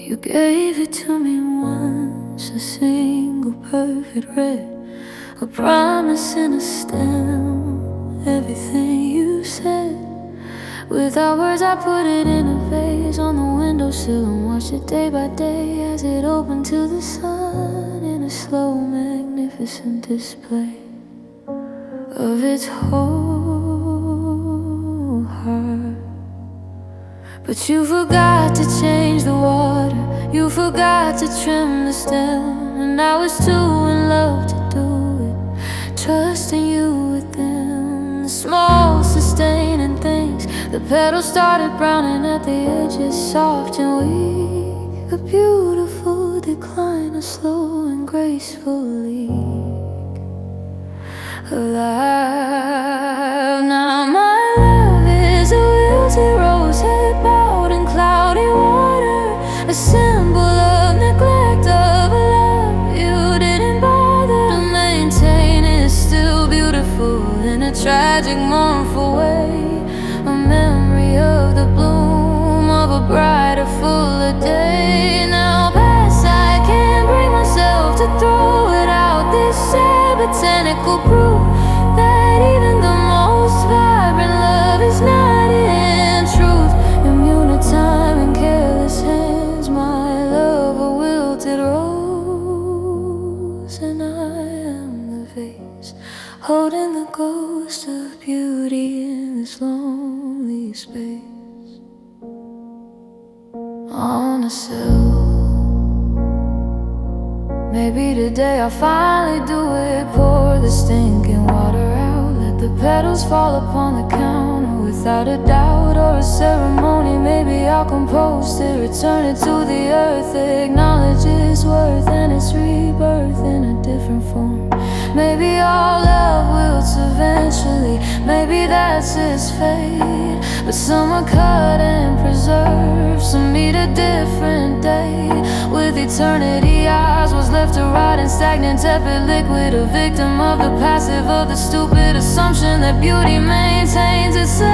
You gave it to me once, a single perfect red, a promise in a stem, everything you said. Without words I put it in a vase on the windowsill and watched it day by day as it opened to the sun in a slow, magnificent display of its whole heart. But you forgot to change the water, you forgot to trim the stem, and I was too in love to do it, trusting you within the small sustaining things. The petals started browning at the edges, soft and weak, a beautiful decline, a slow and graceful leak alive. Now my love is a wilted rosehead bowed in cloudy water, a symbol of neglect of a love you didn't bother to maintain. It's still beautiful in a tragic, mournful way, a memory of the bloom of a brighter, fuller day. Now past, I can't bring myself to throw it out. This sad botanical proof that even the most vibrant love is not in truth immune to time and careless hands. My love, a wilted rose, and I am the vase holding the ghost of beauty in this lonely space on a sill. Maybe today I'll finally do it, pour the stinking water out, let the petals fall upon the counter without a doubt, or a ceremony. Maybe I'll compost it, return it to the earth, acknowledge its worth and its rebirth in a different form. Maybe all love wilts eventually, maybe that's its fate, but some are cut and preserved, some meet a different day. With eternity eyes, what's left to rot in stagnant, tepid liquid, a victim of the passive, of the stupid assumption that beauty maintains itself.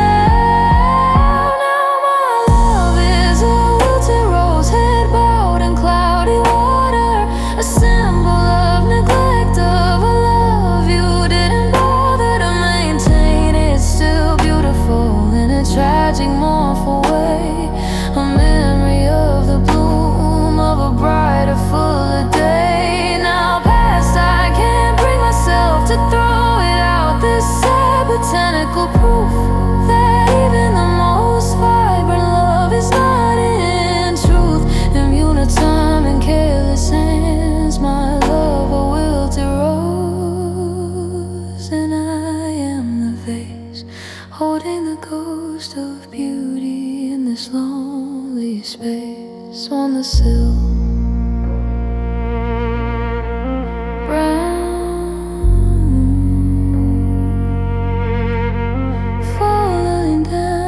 Now my love is a wilted rosehead bowed in cloudy water, a symbol of neglect of a love you didn't bother to maintain. It's still beautiful in a tragic, mournful way, a memory of the bloom of a brighter, fuller day. Now past, I can't bring myself to throw it out. This sad botanical proof that even the most vibrant love is not in truth immune to time and careless hands. My love, a wilted rose, and I am the vase holding the ghost of beauty in this lonely space on the sill. Falling down,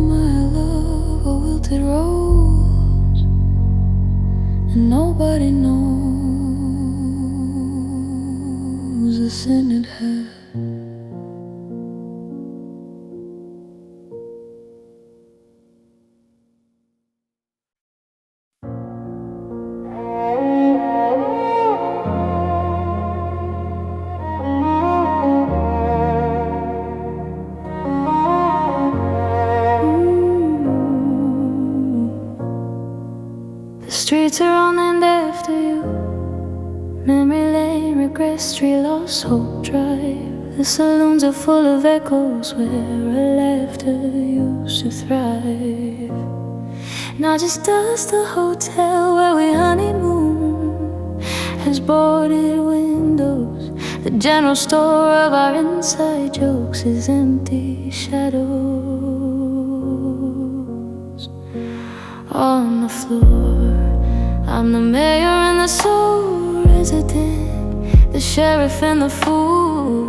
my love, a wilted rose, and nobody knows the sin it had. The streets are all named after you, memory lane, regret street, lost hope drive. The saloons are full of echoes where our laughter used to thrive. Now just dust the hotel where we honeymoon has boarded windows. The general store of our inside jokes is empty shadows on the floor. I'm the mayor and the sole resident, the sheriff and the fool,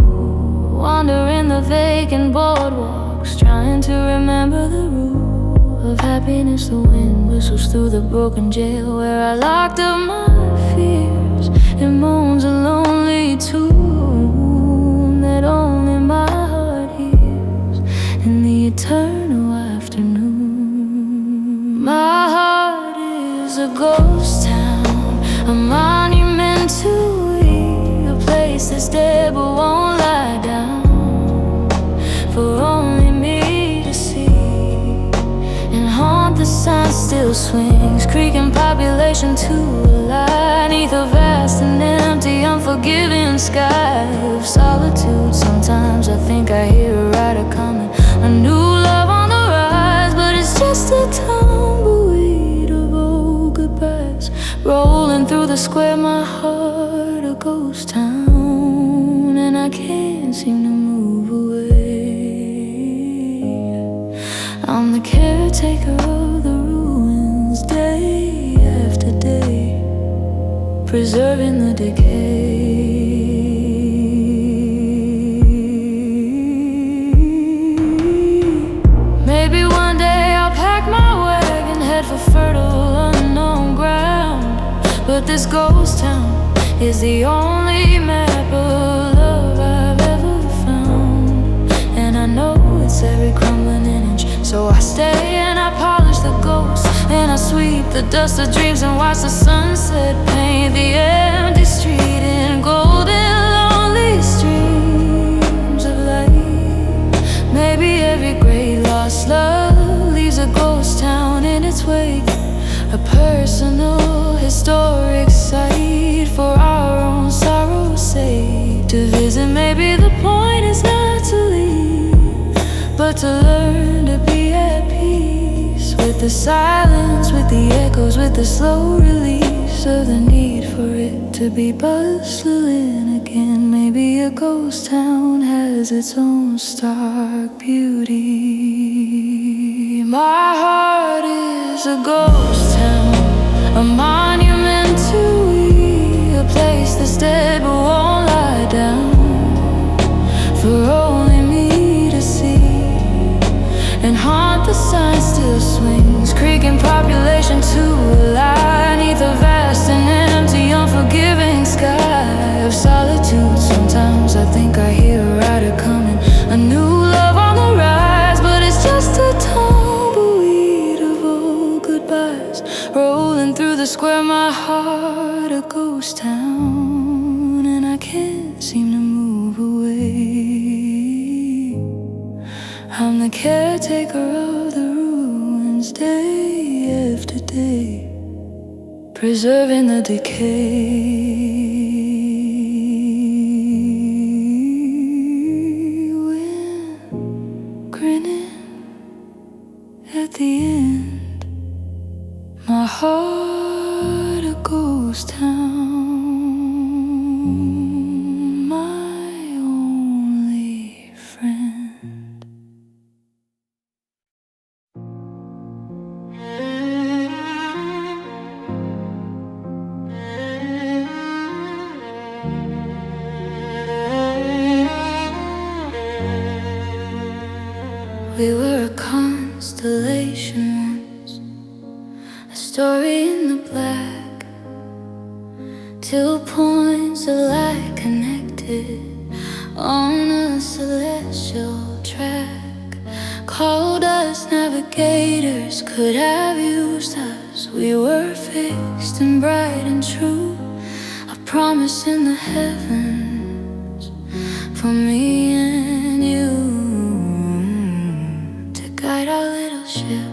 wandering the vacant boardwalks, trying to remember the rule of happiness. The wind whistles through the broken jail where I locked up my fears. It moans a lonely tune that only my heart hears in the eternal afternoon. swings, creaking population to a lie, 'neath a vast and empty, unforgiving sky of solitude. Sometimes I think I hear a rider coming, a new love on the rise, but it's just a tumbleweed of old goodbyes, rolling through the square, my heart a ghost town, and I can't seem to move away. I'm the caretaker of the ruins, day after day, preserving the decay. Maybe one day I'll pack my wagon, head for fertile unknown ground, but this ghost town is the only map of love I've ever found, and I know it's every crumbling image. So I stay and I polish the ghosts, and I sweep the dust of dreams and watch the sunset paint the empty street in golden lonely streams of light. Maybe every great lost love leaves a ghost town in its wake, a personal historic site for our own sorrow's sake. To visit, maybe the point is not to leave, but to learn to be at peace with the silence, with the echoes, with the slow release of the need for it to be bustling again. Maybe a ghost town has its own stark beauty. My heart is a ghost town, a monument to we, a place that's dead but won't lie down for only me to see, and haunt the sign still swings, creaking population to a lie, 'neath a vast and empty, unforgiving sky of solitude. Sometimes I think I hear a rider coming, a new love on the rise, but it's just a tumbleweed of old goodbyes, rolling through the square, my heart a ghost town, and I can't seem to move away. I'm the caretaker of the ruins, day after day, preserving the decay. When grinning at the end, my heart a ghost town, my only friend. We were a constellation once, a story in the black, two points of light connected on a celestial track. Called us navigators, could have used us. We were fixed and bright and true, a promise in the heavens for me and you, to guide our little ship.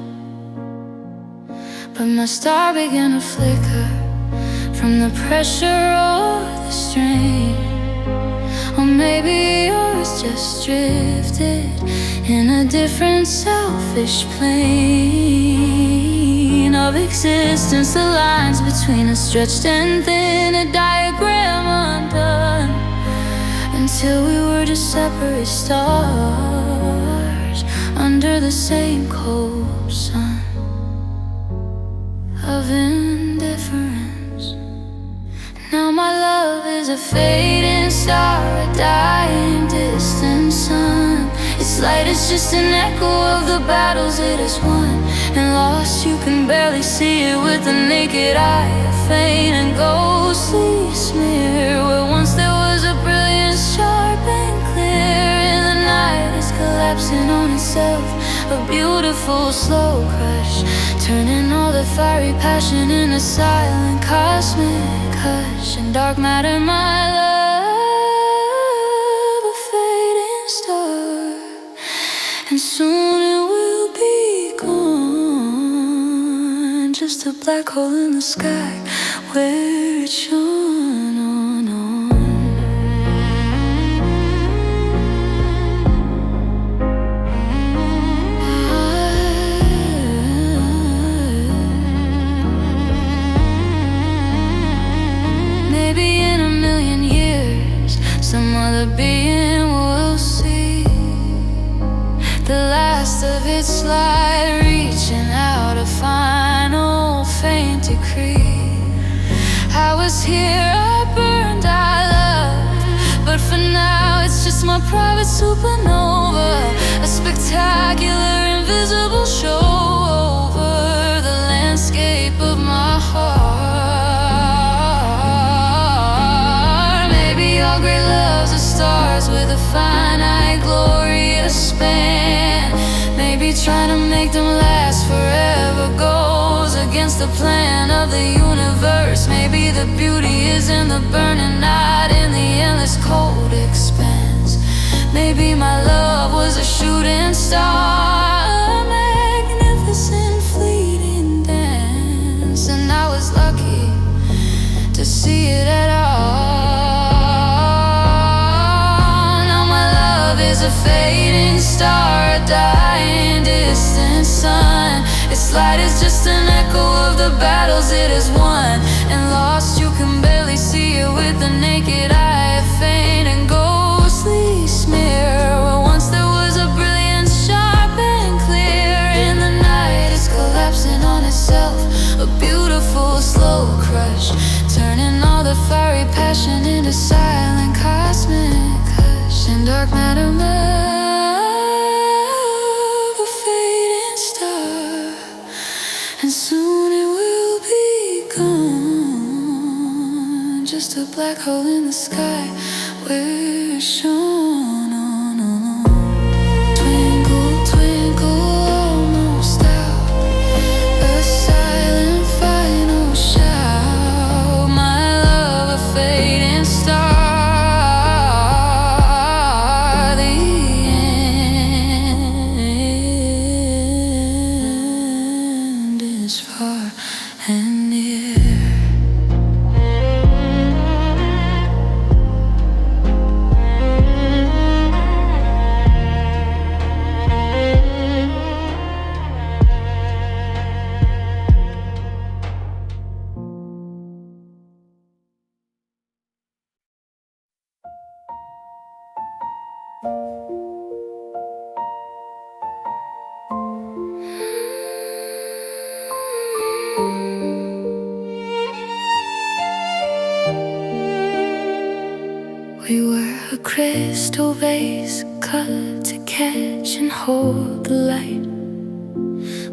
But my star began to flicker from the pressure or the strain, or maybe yours just drifted in a different selfish plane of existence. The lines between us stretched and thin, a diagram undone, until we were just separate stars under the same cold sun of indifference. Now my love is a fading star, a dying distant sun. Its light is just an echo of the battles it has won and lost. You can barely see it with the naked eye, a faint and ghostly smear, where once there was a brilliance sharp and clear. In the night it's collapsing on itself, a beautiful slow crush, turning all the fiery passion into silent cosmic hush. And dark matter, my love, a fading star, and soon it will be gone, just just a black hole in the sky where it shone on. Maybe in a million years some other being will see the last of its light, reaching out a final faint decree. I was here, I burned, I loved, but for now it's just my private supernova, a spectacular invisible show over the landscape of my heart. Maybe all great loves are stars with a finite, glorious span. Maybe trying to make them last forever goes against the plan of the universe. Maybe the beauty is in the burning night, in the endless cold expanse. Maybe my love was a shooting star, a magnificent fleeting dance, and I was lucky to see it at all. Now my love is a fading star, a dying distant sun. Its light is just an echo of the battles it has won and lost. You can barely see it with the naked eye, a faint and ghostly smear where once there was a brilliance sharp and clear. In the night it's collapsing on itself, a beautiful slow crush, turning all the fiery passion into silent cosmic hush. And dark matter love, a fading star, and soon it will be gone, just a black hole in the sky where it shone on. Twinkle, twinkle, almost out, a silent final shout. My love, a fading star, the end is far and near. We were a crystal vase cut to catch and hold the light.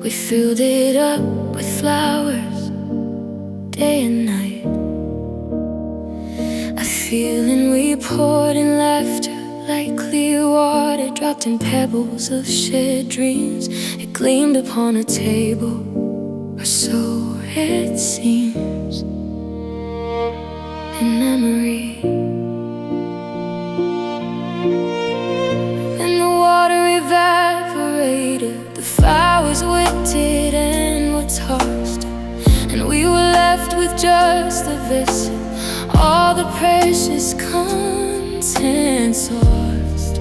We filled it up with flowers day and night. A feeling we poured in laughter like clear water dropped in pebbles of shared dreams. It gleamed upon a table, or so it seems, in memory. Evaporated, the flowers wilted and were tossed, and we were left with just the vessel, all the precious contents lost.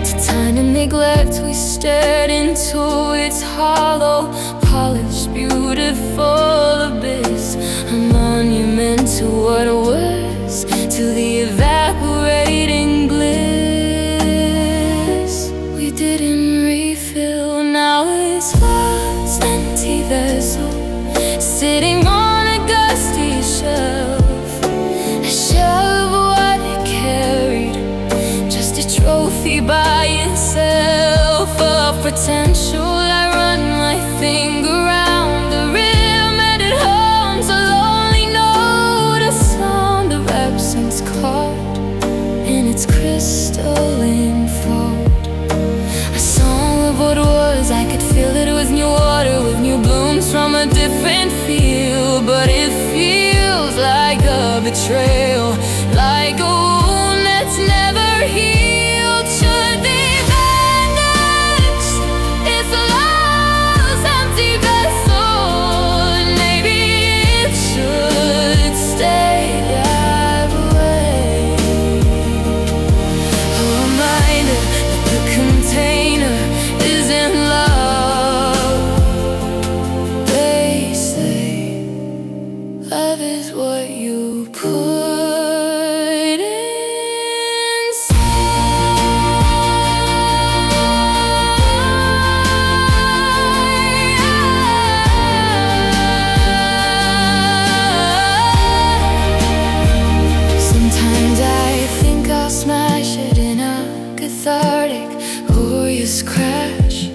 To time and neglect we stared into its hollow, polished, beautiful abyss, a monument to what was, to the evaporating bliss. Didn't refill, now it's lost, empty vessel, sitting on a gusty shelf, a shell of what it carried, just a trophy by itself of potential. I run my finger around the rim and it hums a lonely note, a sound of absence caught in its crystalline fold. What was, I could fill it with new water, with new blooms from a different field. But it feels like a betrayal, like a wound that's never healed. Should be bandaged, it's a lost, empty vessel. cathartic, glorious crash.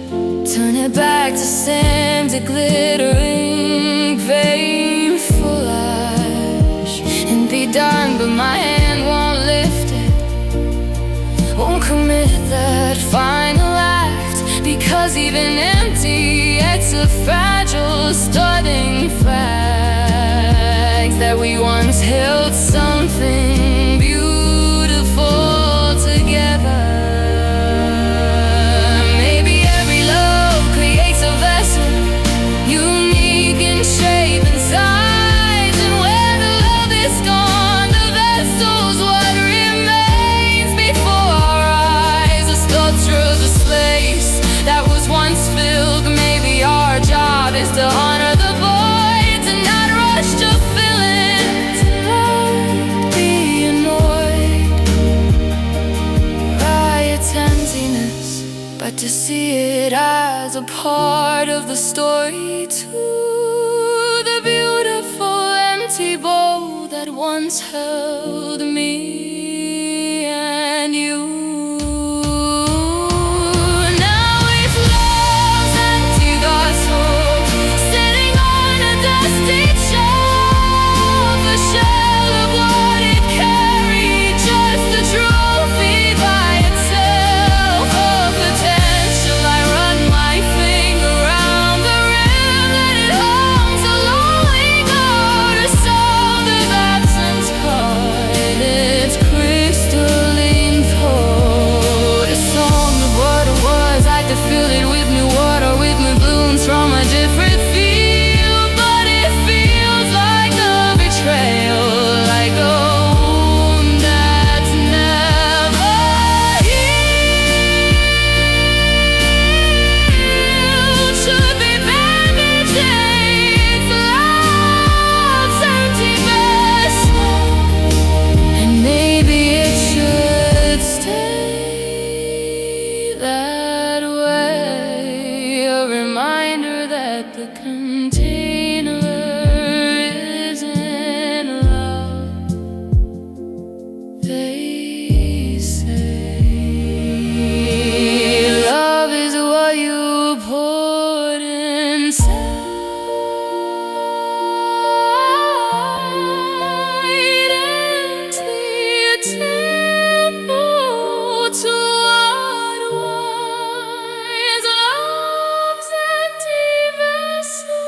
Turn it back to sand, to glittering, painful ash. And be done, but my hand won't lift it, won't commit that final act. Because even empty acts are fragile, starting flags that we once held something beautiful together. Maybe every love creates a vessel, unique in shape and size. And where the love is gone, the vessel's what remains before our eyes. A sculpture of the space that was once filled. Maybe our job is to honor the void, to not rush to fill it, to not be annoyed by its emptiness, but to see it as a part of the story too. The beautiful empty bowl that once held me and you. From a different field, but it feels like a betrayal, like a wound that's never healed. Should be bandaged, love's empty vessel, and maybe it should stay that way. A reminder that the container isn't love, they say. Love is what you put inside, empty a temple to unwind. Love's empty vessel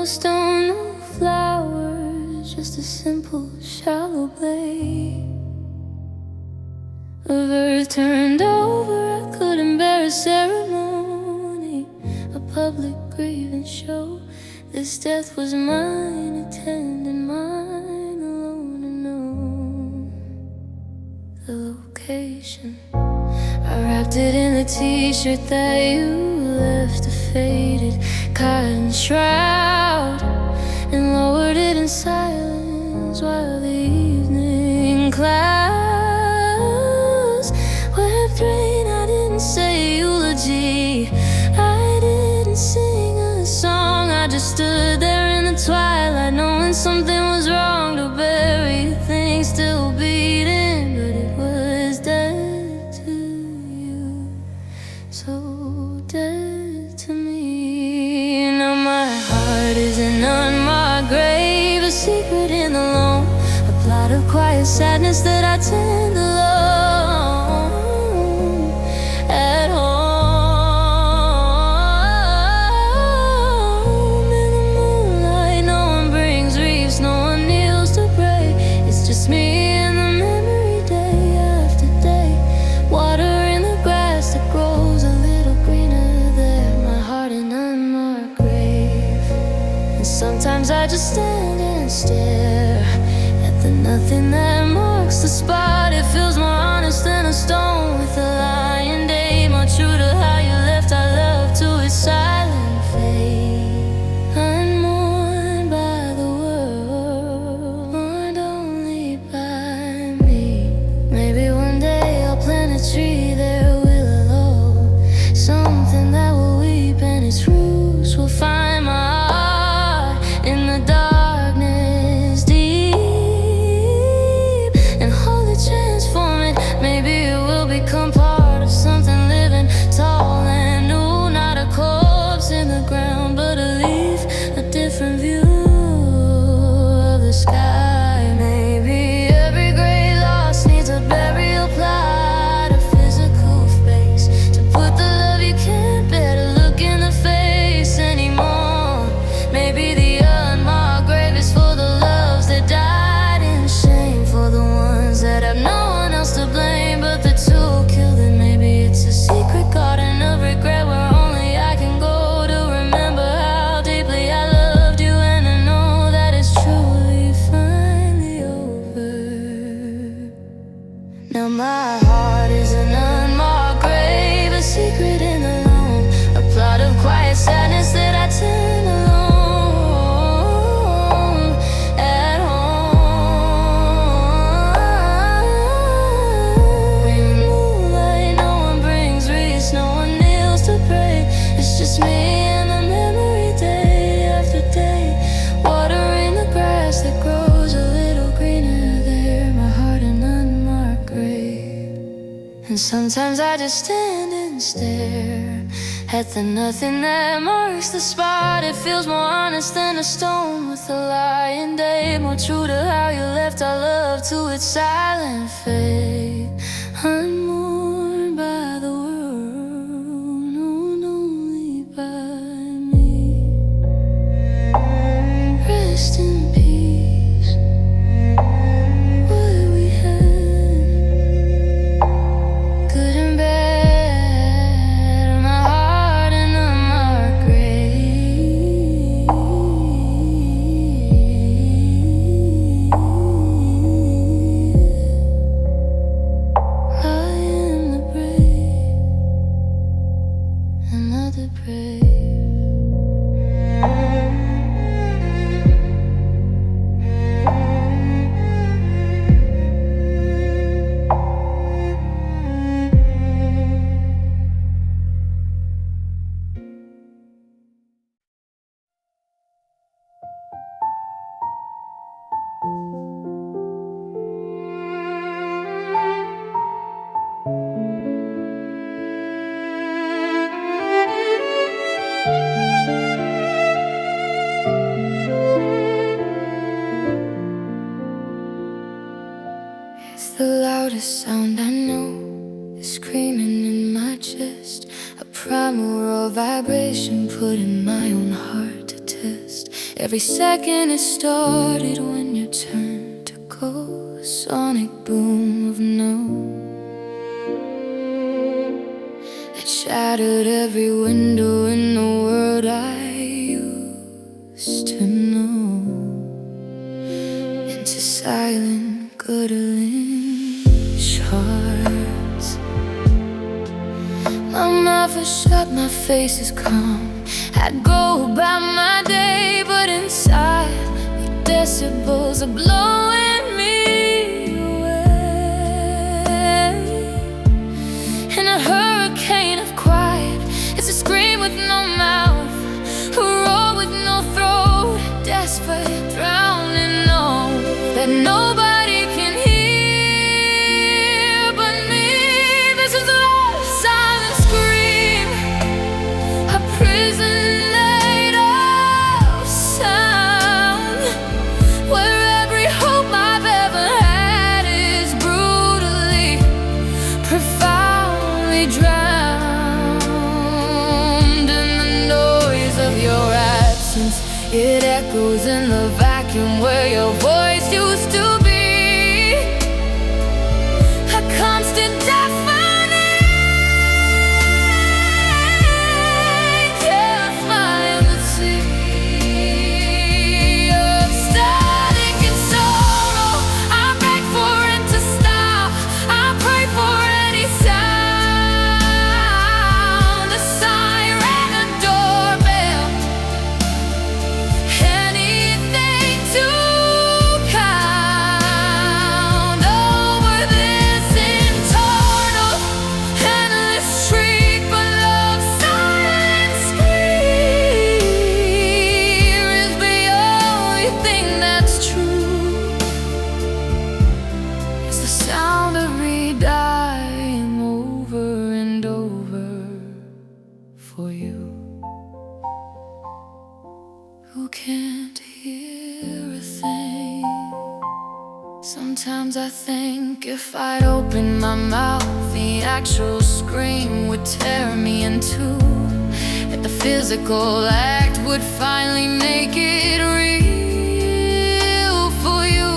stone, no flowers, just a simple shallow blade of earth turned over. I couldn't bear a ceremony, a public grieving show. This death was mine, attended mine alone, and know the location. I wrapped it in a t-shirt that you left, a faded cotton shroud, and lowered it in silence while the evening clouds wept rain. I didn't say eulogy, I didn't sing a song. I just stood there in the twilight, knowing something was wrong. To bury things still beating, but it was dead to you, so dead to me. Now my heart is an unmarked grave, a secret in the loam, a plot of quiet sadness that I tend alone at home. In the moonlight, no one brings wreaths, no one kneels to pray. It's just me and the memory, day after day, watering the grass that grows a little greener there. My heart an unmarked grave, and sometimes I just stand and stare at the nothing that marks the spot. It feels more honest than a stone with a lying day, more true to how you left our love to its silent fate. Unmourned by the world, mourned only by me. Maybe one day I'll plant a tree there, willow, something that will weep, and its roots will find my heart in the darkness deep, and hold it, transform it. Maybe it will become part of something living, tall and new. Not a corpse in the ground, but a leaf, a different view of the sky. Maybe every great loss needs a burial plot, a physical face to put the love you can't bear to look in the face anymore. Maybe the unmarked grave is for the loves that died in shame, for the ones that have no one else to blame but the two killed it. Maybe it's a secret garden of regret where only I can go to remember how deeply I loved you, and to know that it's truly finally over. Now my heart is an unmarked grave, a secret in the loam, a plot of quiet sadness that I tend alone at home. In the moonlight, no one brings wreaths, no one kneels to pray. It's just me and the memory, day after day, watering the grass that grows a little greener there. My heart an unmarked grave, and sometimes I just stand and stare at the nothing that marks the spot. It feels more honest than a stone with a lying day, more true to how you left our love to its silent fate. Unmourned by the world, known only by me. Rest in peace, what we had, good and bad. My heart an unmarked grave. I am the brave, another brave. The loudest sound I know is screaming in my chest, a primal raw vibration put in my own heart to test. Every second it started when your turn to go. A sonic boom of no that shattered every window in the world I used to know, into silent, gurgling shards. My mouth is shut, my face is calm. I'd go about my day, but inside the decibels are blowing me away. In a hurricane of quiet, it's a scream with no mouth, a roar with no throat, desperate, drowning all that nobody can hear but me. This is love, silent scream, a prison made of sound, where every hope I've ever had is brutally, profoundly drowned in the noise of your absence. It echoes in the vacuum where your voice used to be, a constant deafening, terrifying the sea of static and sorrow. I beg for it to stop, I pray for any sound, a siren, a doorbell, anything to count over this internal, endless shriek. But love's silent scream is the only thing that's true. It's the sound of re-dying over and over for you, who can't hear a thing. Sometimes I think if I'd open my mouth, the actual scream would tear me in two, that the physical act would finally make it real for you.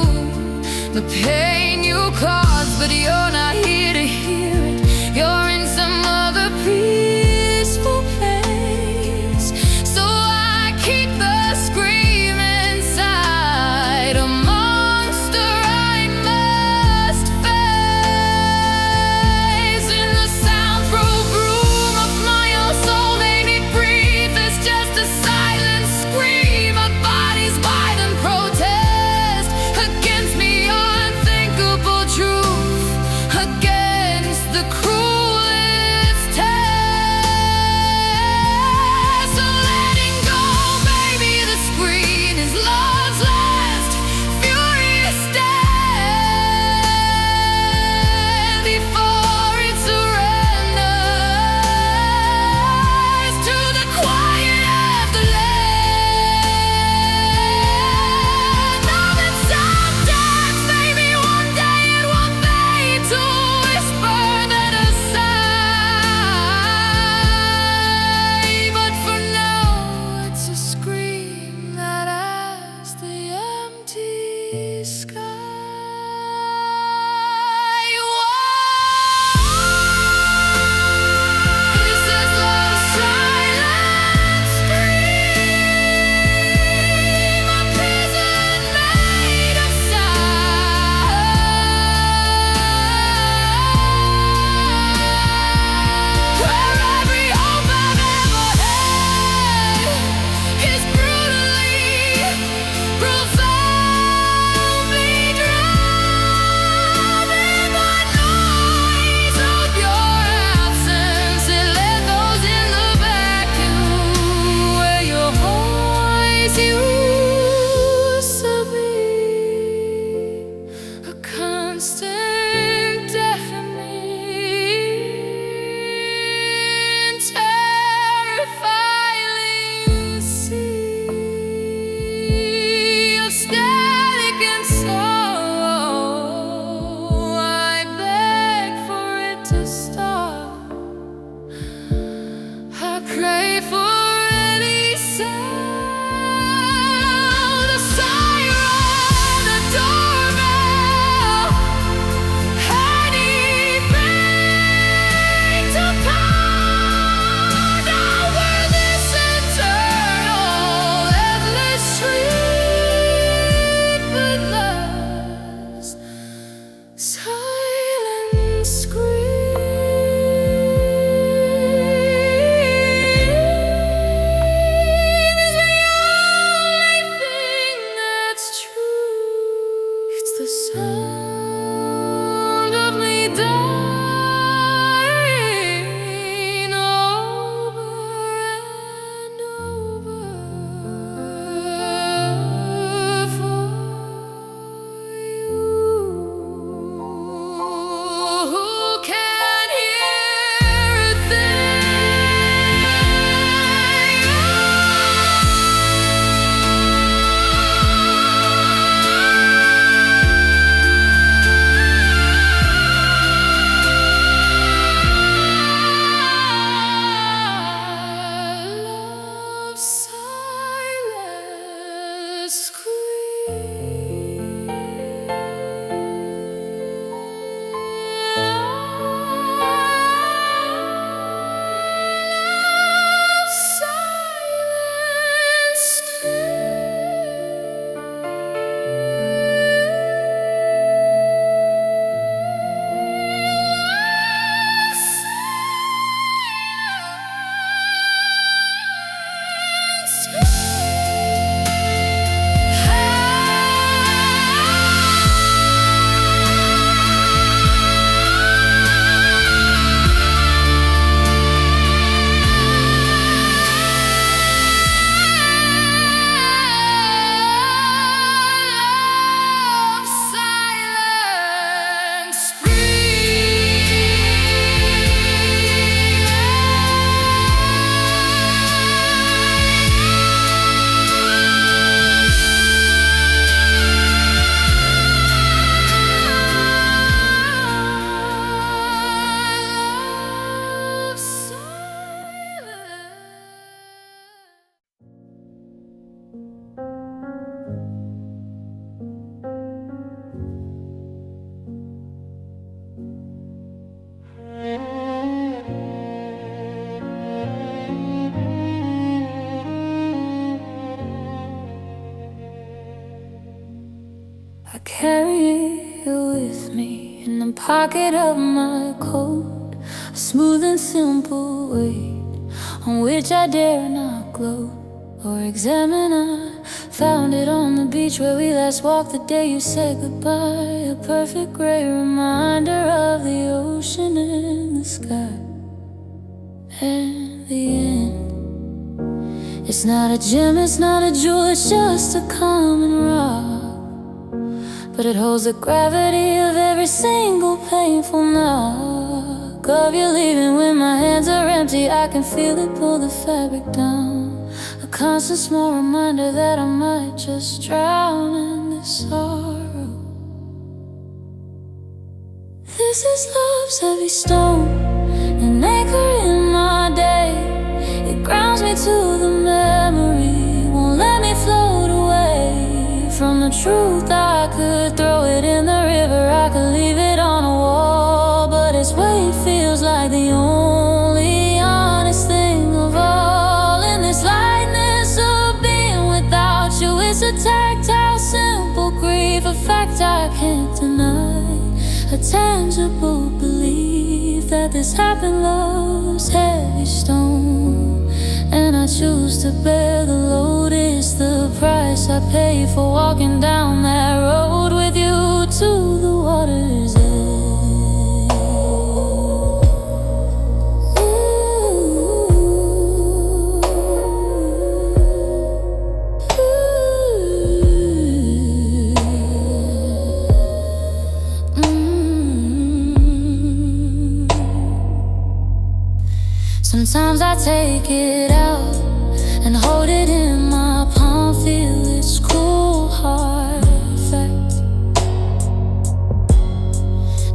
The pain you cause, but you're not here to hear it. You're in some other peaceful place, so I keep the scream inside, a monster I must face. In the soundproof room of my own soul, made me breathe. It's just a silent scream, a body's violent protest against me, unthinkable truth. I carry you with me in the pocket of my coat, a smooth and simple weight on which I dare not gloat or examine. I found it on the beach where we last walked the day you said goodbye, a perfect gray reminder of the ocean and the sky and the end. It's not a gem, it's not a jewel, it's just a common rock, but it holds the gravity of every single painful knock of you leaving. When my hands are empty, I can feel it pull the fabric down, a constant small reminder that I might just drown in this sorrow. This is love's heavy stone, an anchor in my day. It grounds me to the memory, won't let me float away from the truth. I could throw it in the river, I could leave it on a wall, but its weight feels like the only honest thing of all. In this lightness of being without you, it's a tactile, simple grief, a fact I can't deny, a tangible belief that this happened. Love's heavy stone, and I choose to bear the load. It's the price I pay for walking down that road with you to the water's edge. Sometimes I take it out and hold it in my palm, feel its cool hard effect.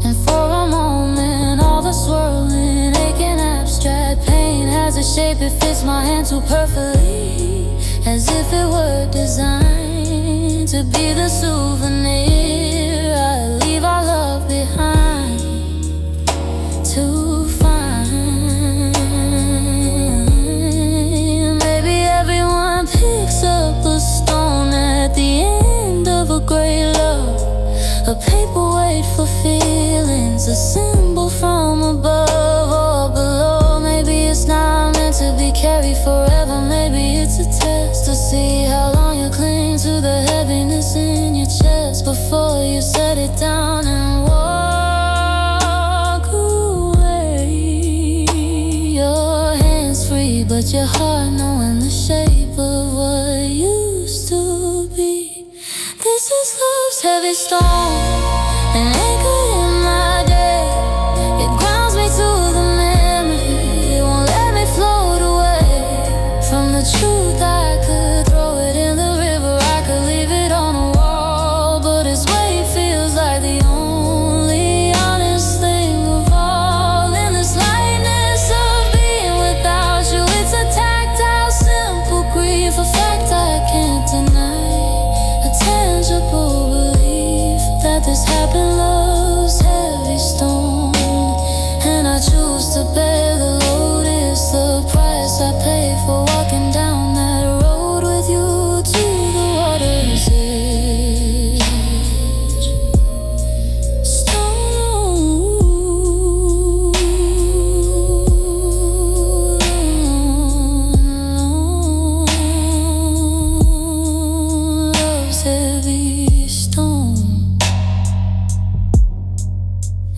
And for a moment, all the swirling, aching, abstract pain has a shape, it fits my hand too perfectly, as if it were designed to be the souvenir I leave our love behind to find. Picks up a stone at the end of a great love, a paperweight for feelings, a symbol from above or below. Maybe it's not meant to be carried forever, maybe it's a test to see how long you cling to the heaviness in your chest before you set it down and walk away. Your hands free, but your heart knowing the shape of what used to be. This is love's heavy stone, an anchor in my day. It grounds me to the memory, it won't let me float away from the truth. I could throw it in the river, I could leave it on a wall, but its weight feels like the only honest thing of all. In this lightness of being without you, it's a tactile, simple grief, a fact I can't deny, a tangible I've been love's heavy stone, and I choose to bear the load. It's the price I pay for walking down that road with you to the water's edge. Love's heavy stone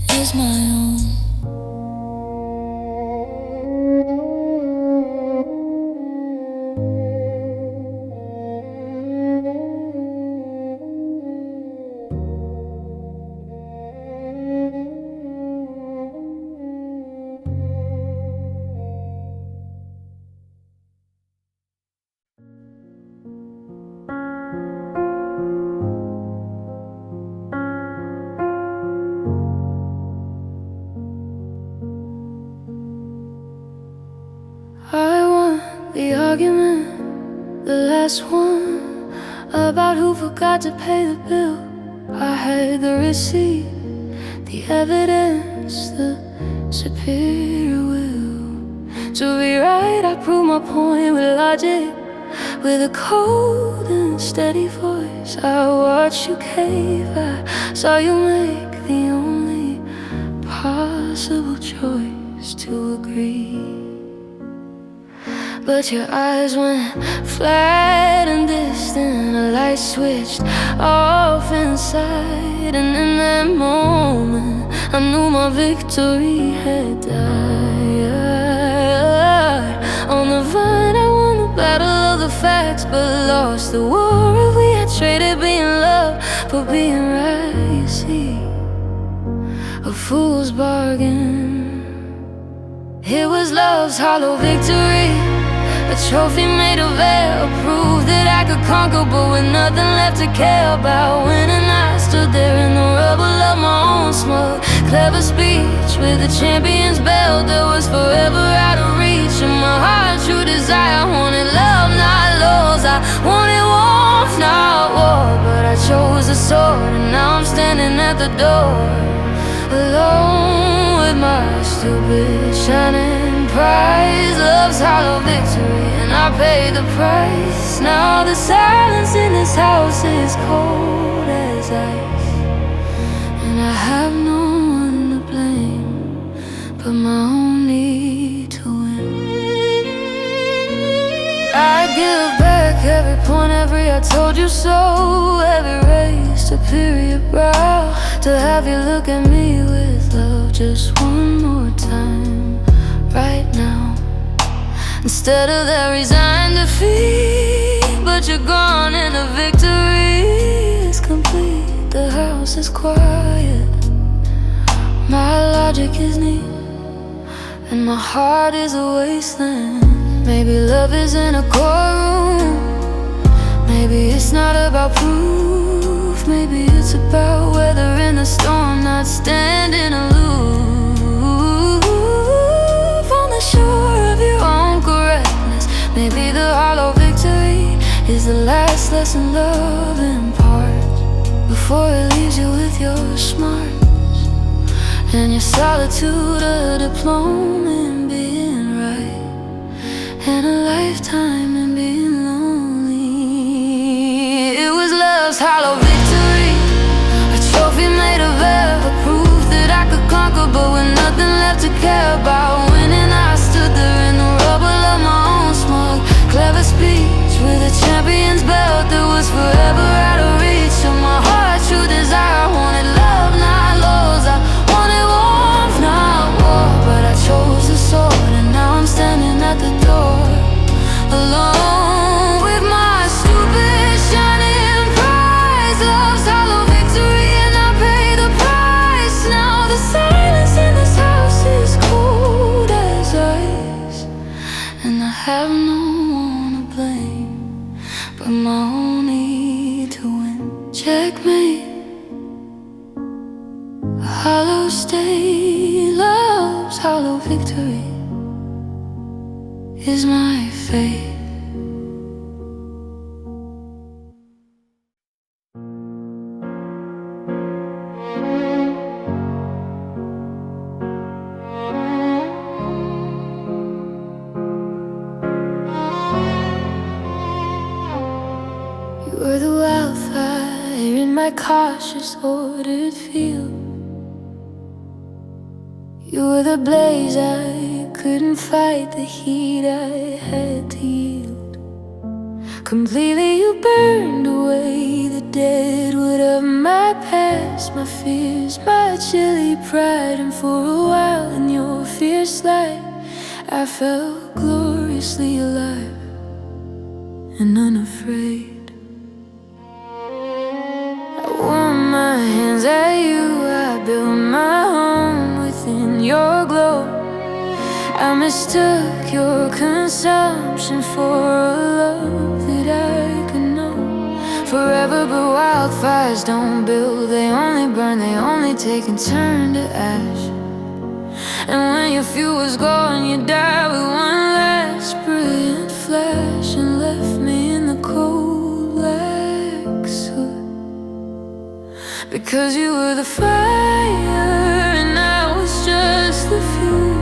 is my own. I won the argument, the last one, about who forgot to pay the bill. I had the receipt, the evidence, the superior will. To be right, I proved my point with logic, with a cold and steady voice. I watched you cave, I saw you make the only possible choice to agree. But your eyes went flat and distant, a light switched off inside. And in that moment, I knew my victory had died. On the vine, I won the battle of the facts, but lost the war. If we had traded being loved for being right, you see, a fool's bargain. It was love's hollow victory, a trophy made of air, a proof that I could conquer, but with nothing left to care about. Winning, I stood there in the rubble of my own smug, clever speech with a champion's belt that was forever out of reach. And my heart, true desire, wanted love, not laws. I wanted warmth, not war, but I chose the sword, and now I'm standing at the door, alone with my stupid shining prize. Love's hollow victory, and I paid the price. Now the silence in this house is cold as ice, and I have no one to blame but my own need to win. I give back every point, every I told you so, every raised superior brow, to have you look at me with love just one more time, right now. Instead of that resigned defeat, but you're gone and the victory is complete. The house is quiet, my logic is neat, and my heart is a wasteland. Maybe love is in a courtroom, maybe it's not about proof, maybe it's about weathering the storm, not standing aloof on the shore of your own correctness. Maybe the hollow victory is the last lesson love imparts, before it leaves you with your smarts and your solitude, a diploma in being right, and a lifetime in being lonely. It was love's hollow victory, a trophy made of air, a proof that I could conquer, but with nothing left to care about. Winning, I stood there in the rubble of my own smug, clever speech with a champion's belt that was forever out of reach. And my heart, true desire, wanted love, not laws. I wanted warmth, not war, but I chose the sword, and now I'm standing at the door, alone with my stupid shining prize. Love's hollow victory, and I pay the price. Now the silence in this house is cold as ice, and I have no one to blame but my own need to win. Checkmate, a hollow state. Love's hollow victory is my fate. were the wildfire in my cautious, ordered field. You were the blaze I couldn't fight, the heat I had to yield. Completely you burned away the dead wood of my past, my fears, my chilly pride. And for a while in your fierce light I felt gloriously alive and unafraid. I warmed my hands at you, I built my home within your glow. I mistook your consumption for a love that I could know forever. But wildfires don't build, they only burn, they only take and turn to ash. And when your fuel was gone, you died with one last brilliant flash and left me in the cold black soot. Because you were the fire and I was just the fuel,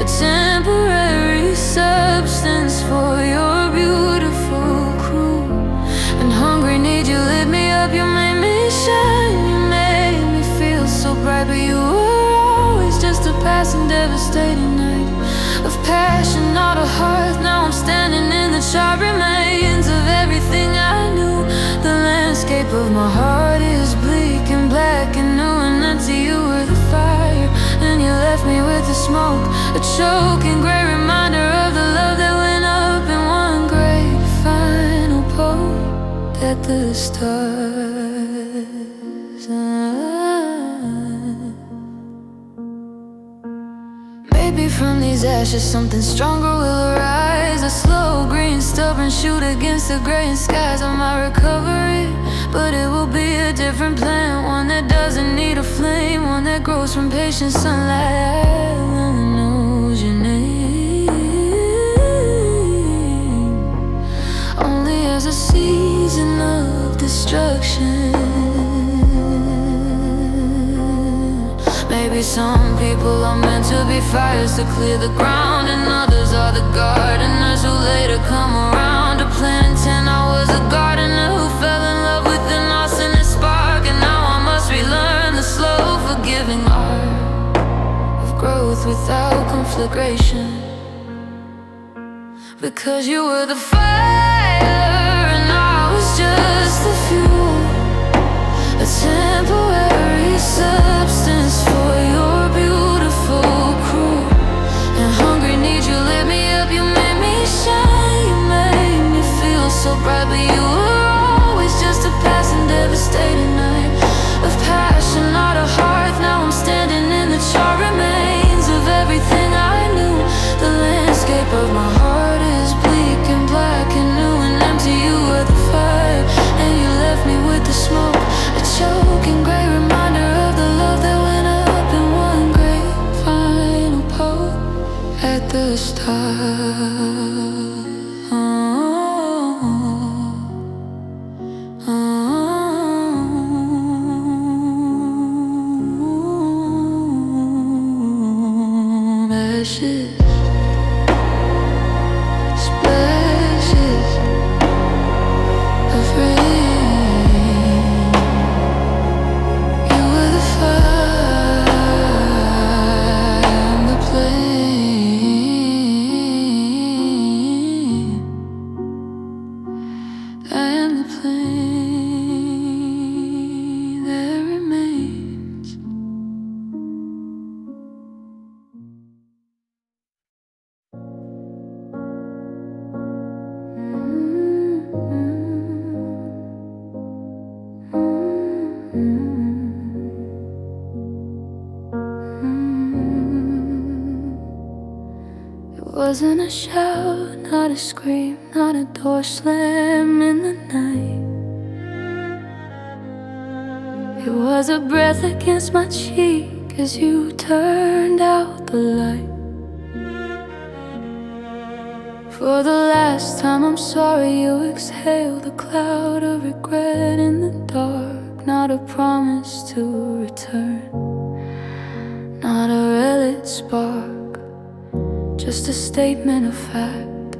a temporary substance for your beautiful crew. And hungry need you lit me up, you made me shine, you made me feel so bright. But you were always just a passing, devastating night of passion, not a hearth. Now I'm standing in the charred remains of everything I knew. The landscape of my heart is bleak and black and new, and empty. You were the fire and you left me with the smoke, a choking gray reminder of the love that went up in one great final poke at the stars. Maybe from these ashes something stronger will arise, a slow green stubborn shoot against the graying skies of my recovery. But it will be a different plant, one that doesn't need a flame, one that grows from patient sunlight, one that knows your name only as a season of destruction. Maybe some people are meant to be fires to clear the ground, and others are the gardeners who later come around to plant. And I was a gardener who fell in love with the loss and the spark, and now I must relearn the slow, forgiving art of growth without conflagration. Because you were the fire and I was just the fuel, a temporary substance for your beautiful crew. And hungry need you lit me up, you made me shine, you made me feel so bright. But you were always just a passing, devastating night of passion, not a hearth. Now I'm standing in the charred remains of everything I knew. The landscape of my heart is bleak and black and new and empty. You were the fire and you left me with the smoke, a choking gray reminder of the love that went up in one great final poke at the stars. Ashes, splashes of rain. You were the fire and the plane, and the plane that remains. It wasn't a shout, not a scream, not a door slam in the night. It was a breath against my cheek as you turned out the light. For the last time, I'm sorry, you exhaled a cloud of regret in the dark. Not a promise to return, not a relic spark, just a statement of fact.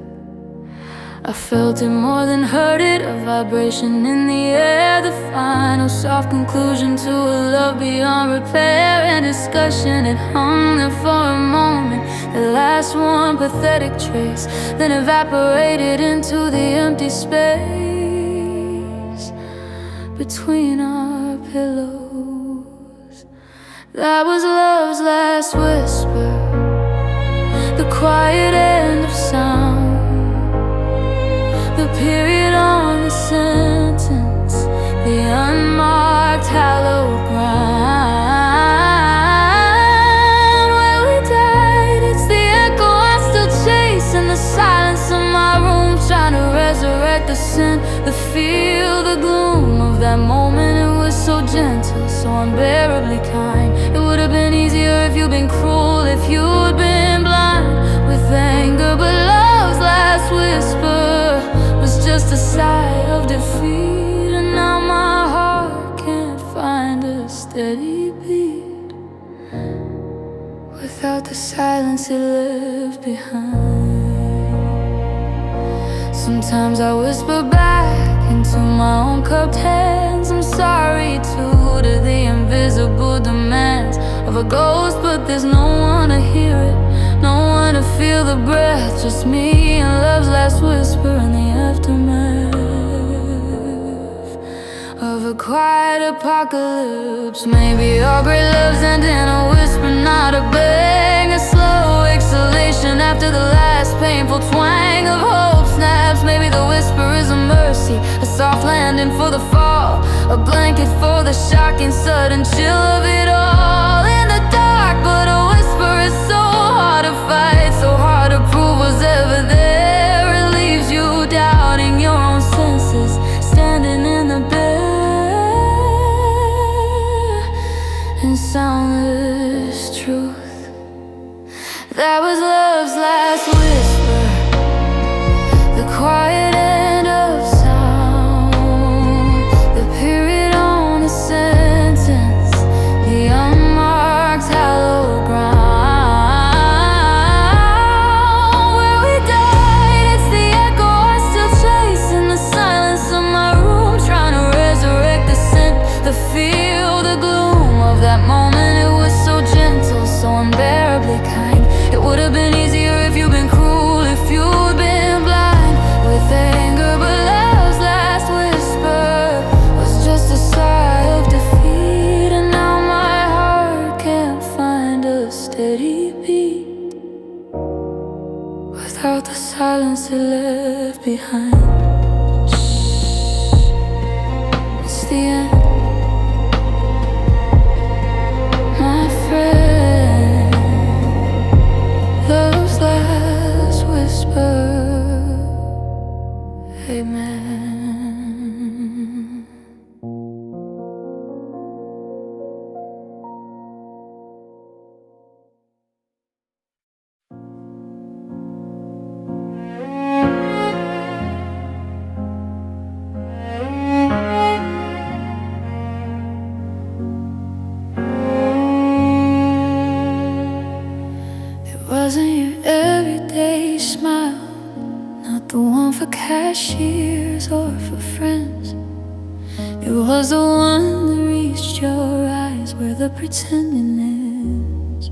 I felt it more than heard it, a vibration in the air, the final soft conclusion to a love beyond repair and discussion. It hung there for a moment, the last one pathetic trace, then evaporated into the empty space between our pillows. That was love's last whisper, the quiet end of sound, the period on the sentence, the unmarked hallowed ground. Where we died, it's the echo I still chase in the silence of my room, trying to resurrect the scent, the feel, the gloom of that moment. It was so gentle, so unbearably kind. It would have been easier if you'd been cruel, if you'd been blind with anger. But love's last whisper was just a sigh of defeat, and now my heart can't find a steady beat without the silence it left behind. Sometimes I whisper back into my own cupped hands, I'm sorry too, to the invisible demands of a ghost, but there's no one to hear it, no one to feel the breath, just me and love's last whisper in the aftermath of a quiet apocalypse. Maybe all great loves end in a whisper, not a bang, a slow exhalation after the last painful twang of hope snaps. Maybe the whisper is a mercy, a soft landing for the fall, a blanket for the shocking sudden chill of it all. In the dark, but a whisper is so hard to fight, so hard to prove was ever there. It leaves you doubting your own senses, standing in the bare and soundless truth. That was love's last whisper, the quiet end of sound, the period on the sentence, the unmarked hallowed ground. Where we died, it's the echo I still chase in the silence of my room, trying to resurrect the scent, the feel, the gloom of that moment. It was so gentle, so unbearably kind. It would have been easier if you'd been cruel, if you'd been blind with anger. But love's last whisper was just a sigh of defeat, and now my heart can't find a steady beat without the silence it left behind. It's the end, my friend. Love's last whisper. Amen. It wasn't your everyday smile, not the one for cashiers or for friends. It was the one that reached your eyes where the pretending ends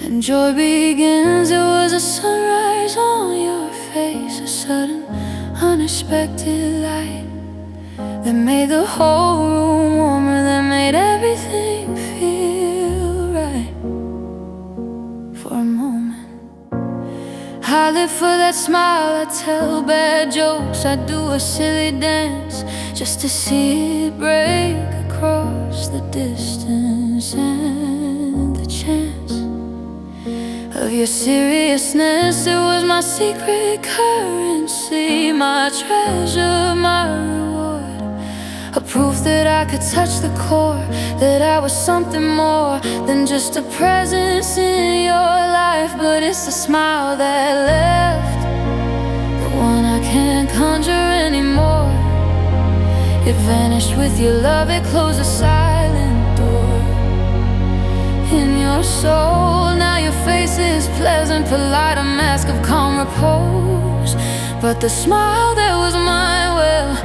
and joy begins. It was a sunrise on your face, a sudden unexpected light that made the whole room warmer, that made everything feel right. For a moment I live for that smile, I tell bad jokes, I do a silly dance just to see it break across the distance. And the chance of your seriousness, it was my secret currency, my treasure, my reward, a proof that I could touch the core, that I was something more than just a presence in your life. But it's the smile that left, the one I can't conjure anymore. It vanished with your love, it closed a silent door in your soul. Now your face is pleasant, polite, a mask of calm repose. But the smile that was mine, well,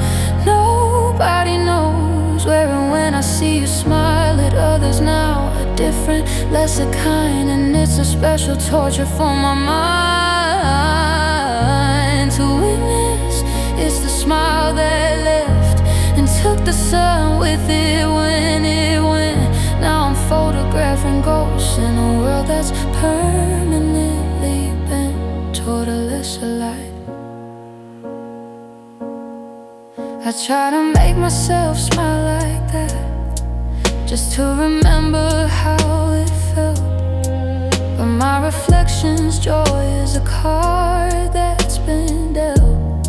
nobody knows where and when. I see you smile at others now, a different, lesser kind, and it's a special torture for my mind to witness. It's the smile that left and took the sun with it when it went. Now I'm photographing ghosts in a world that's permanently bent toward a lesser light. I try to make myself smile like that, just to remember how it felt. But my reflection's joy is a card that's been dealt.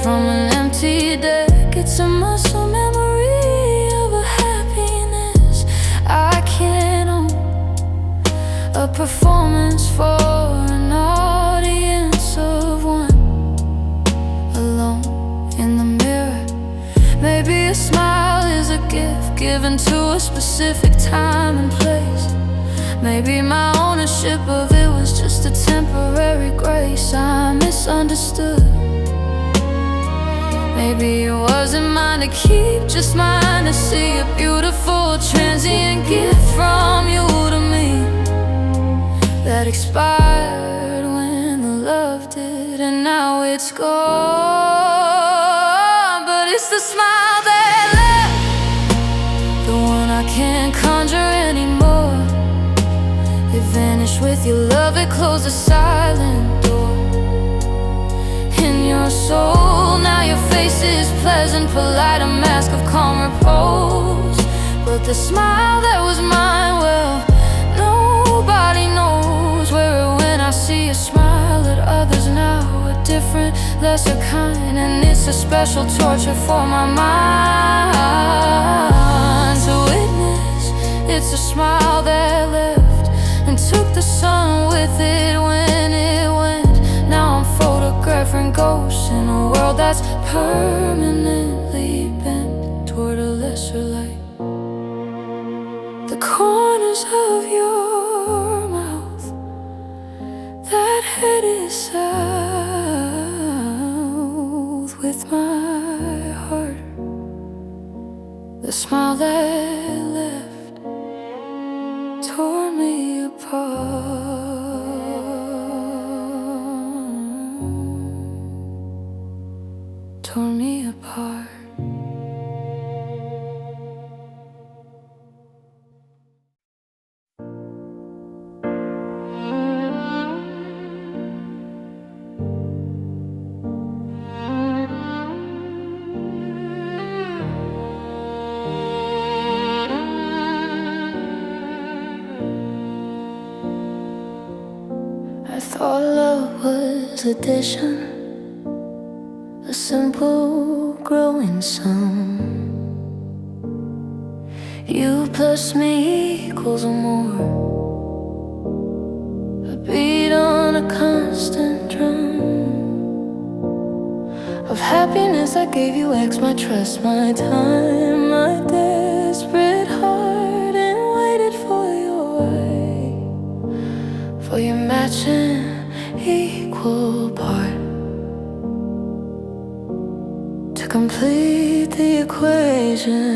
From an empty deck, it's a muscle memory of a happiness I can't own. A performance for an audience of one, alone in the mirror. Maybe a smile is a gift given to a specific time and place. Maybe my ownership of it was just a temporary grace I misunderstood. Maybe it wasn't mine to keep, just mine to see. A beautiful transient gift from you to me that expired when the love did, and now it's gone. But it's the smile that left, the one I can't conjure anymore. It vanished with your love, it closed a silent door in your soul. Now your face is pleasant, polite, a mask of calm repose. But the smile that was mine, well, nobody knows where or when. I see you smile at others now, a different, lesser kind, and it's a special torture for my mind to witness. It's a smile that left and took the sun with it when it went. Now I'm photographing ghosts in a world that's permanently bent toward a lesser light. The corners of your mouth that headed south with my heart. The smile that left tore me apart, tore me apart. I thought love was addition, a simple growing sum. You plus me equals more, a beat on a constant drum of happiness. I gave you X, my trust, my time, my desperate heart, and waited for your matching equal part to complete the equation.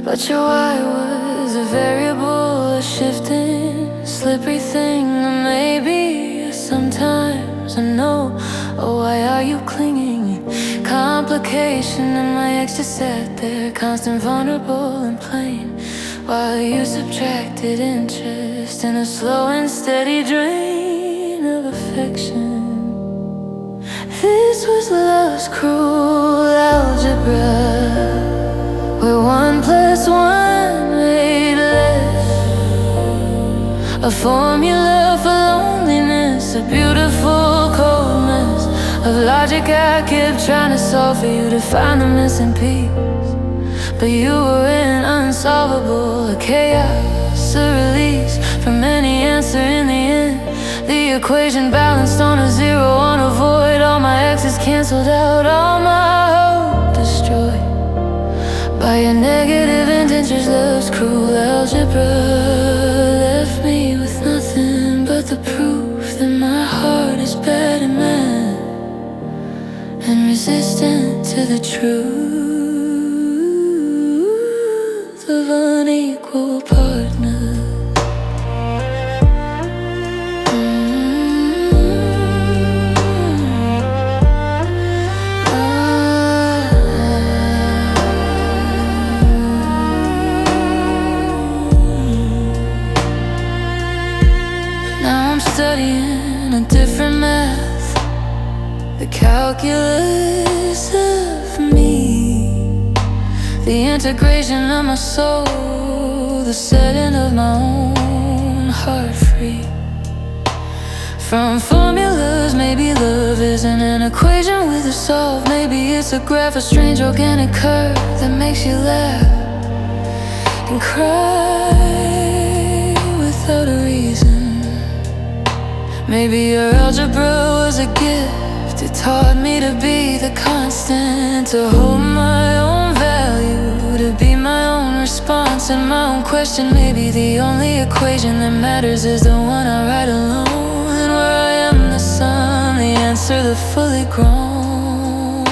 But your why was a variable, a shifting, slippery thing. Maybe sometimes I know. Oh, why are you clinging? Complication, and my ex just sat there, constant, vulnerable, and plain, while you subtracted interest in a slow and steady drain of affection. This was love's cruel algebra, where 1 + 1 made less. A formula for loneliness, a beautiful coldness of logic I kept trying to solve for you to find the missing piece. But you were an unsolvable, a chaos, a release from any answer in the end. The equation balanced on a 0, on a void. All my exes canceled out, all my hope destroyed by your negative intentions. Love's cruel algebra left me with nothing but the proof that my heart is bad and mad and resistant to the truth of unequal partners. Studying a different math, the calculus of me, the integration of my soul, the setting of my own heart free from formulas. Maybe love isn't an equation with a solve. Maybe it's a graph, a strange organic curve that makes you laugh and cry without a reason. Maybe your algebra was a gift. It taught me to be the constant, to hold my own value, to be my own response and my own question. Maybe the only equation that matters is the one I write alone, and where I am the sum, the answer, the fully grown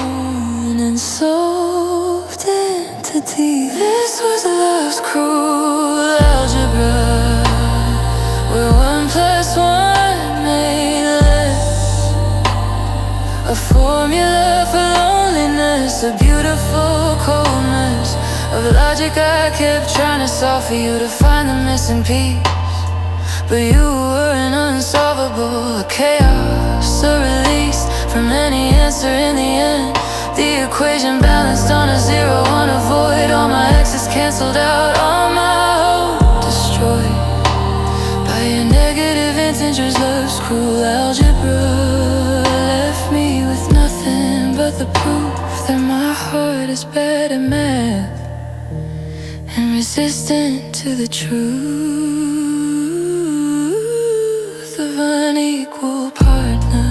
and solved entity. This was love's cruel algebra, where 1 + 1 made less, a formula for loneliness, a beautiful coldness of logic I kept trying to solve for you to find the missing piece. But you were an unsolvable chaos, a release from any answer in the end. The equation balanced on a zero, on a void. All my x's cancelled out, all my hope destroyed by your negative integers. Love's cruel algebra left me with nothing but the proof that my heart is bad at math and resistant to the truth of unequal partner.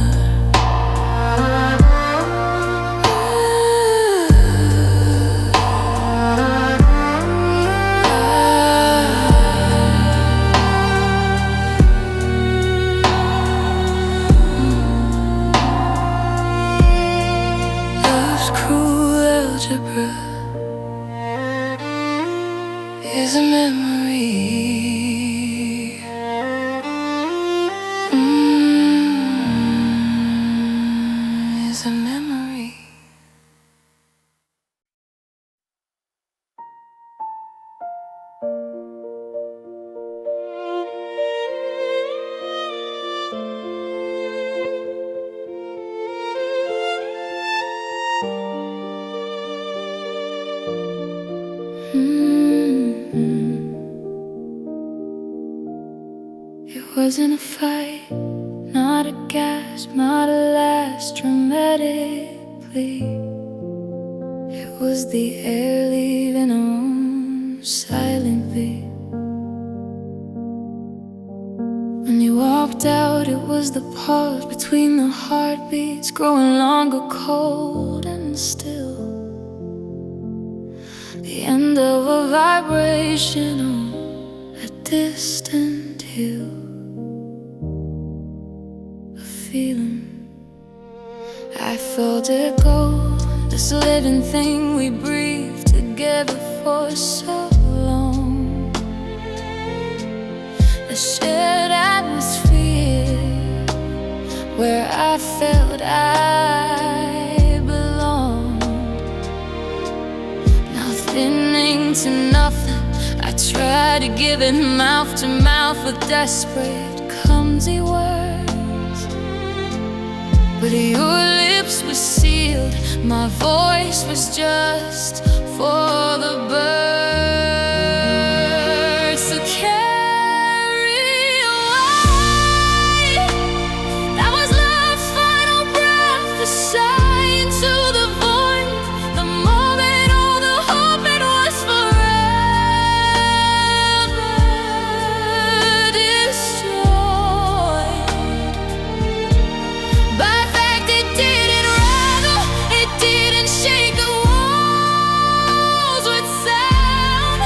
Algebra is a memory. Is a memory. It wasn't a fight, not a gasp, not a last dramatic plea. It was the air leaving a room silently. When you walked out, it was the pause between the heartbeats, growing longer, cold and still. The end of a vibration on a distant hill. A feeling, I felt it go. This living thing we breathed together for so long. A shared atmosphere where I felt I belonged. Now thinning to nothing, I tried to give it mouth to mouth with desperate, clumsy words. But your lips were sealed, my voice was just for the birds to carry away. That was love's final breath, the sigh into the void, the moment all the hope it was forever destroyed. By fact, it didn't rattle, it didn't shake the walls with sound.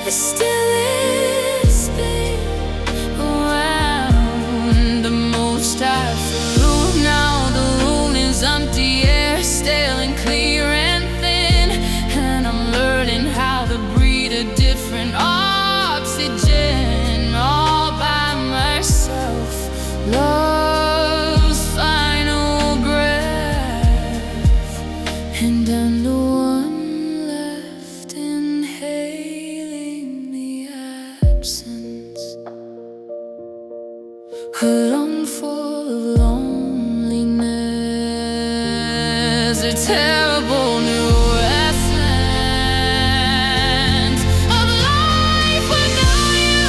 It still is big around the most I've through. Now the room is empty, air stale and clear and thin, and I'm learning how to breathe a different oxygen all by myself. Love's final breath, and I'm the one left inhaling the absence. A lung full of loneliness, a terrible new essence of life without you.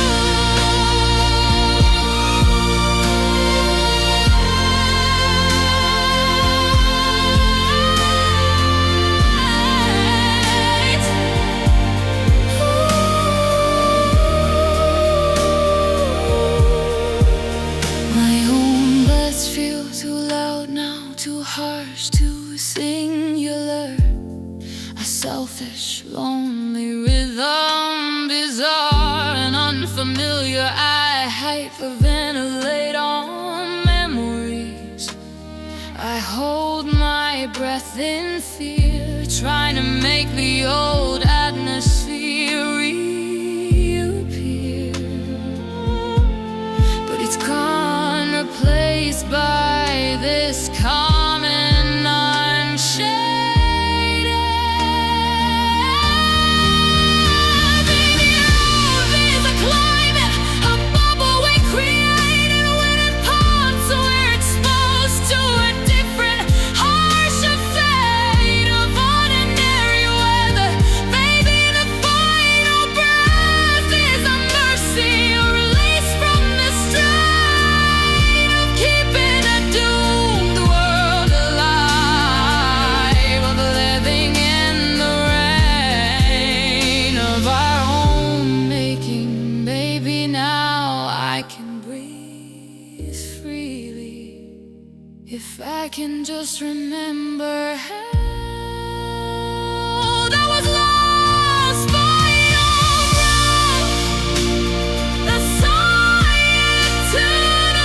My own breaths feel too loud now, too harsh, too singular. A selfish, lonely rhythm, bizarre and unfamiliar. I hyperventilate on memories. I hold my breath in fear, trying to make the old atmosphere reappear. But it's gone, replaced by this calm and unshaded. Baby, love is a climate, a bubble we created when it pops. We're exposed to a different, harsher fate of ordinary weather. Baby, the final breath is a mercy, a release from the strain of keeping a doomed world alive, of living in the rain of our own making. Baby, now I can breathe freely if I can just remember how that was lost by your breath. The solitude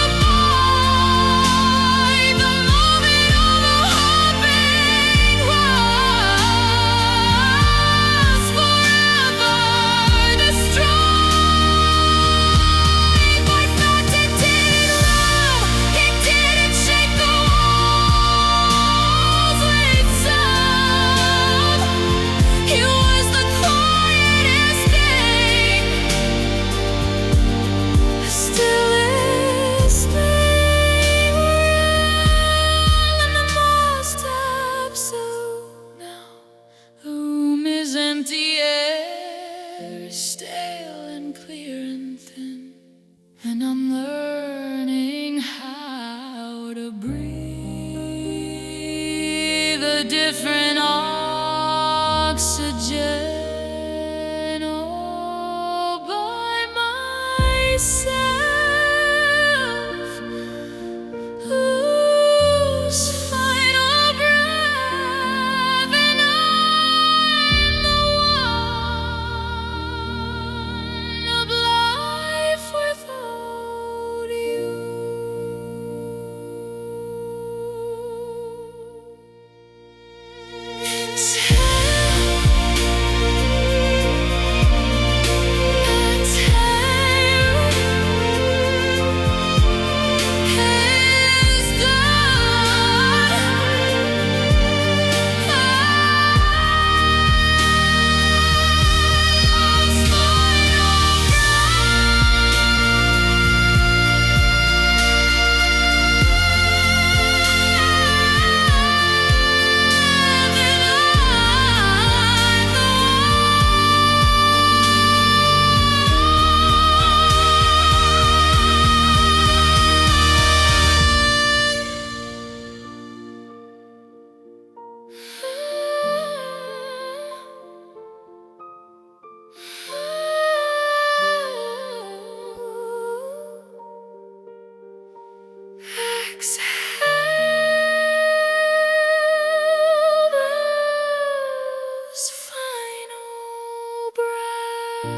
of mine, the moment of a hopping was forever destroyed. By fact, it didn't love, it didn't shake the walls itself. It was the quietest thing. Still is being real and the most absolute now. The room is empty, air is stale and clear and thin, and I'm learning how to breathe a different oxygen all by myself. Whose final breath, and I'm the one of life without you. It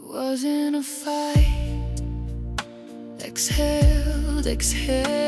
wasn't a fight. Exhaled, exhaled.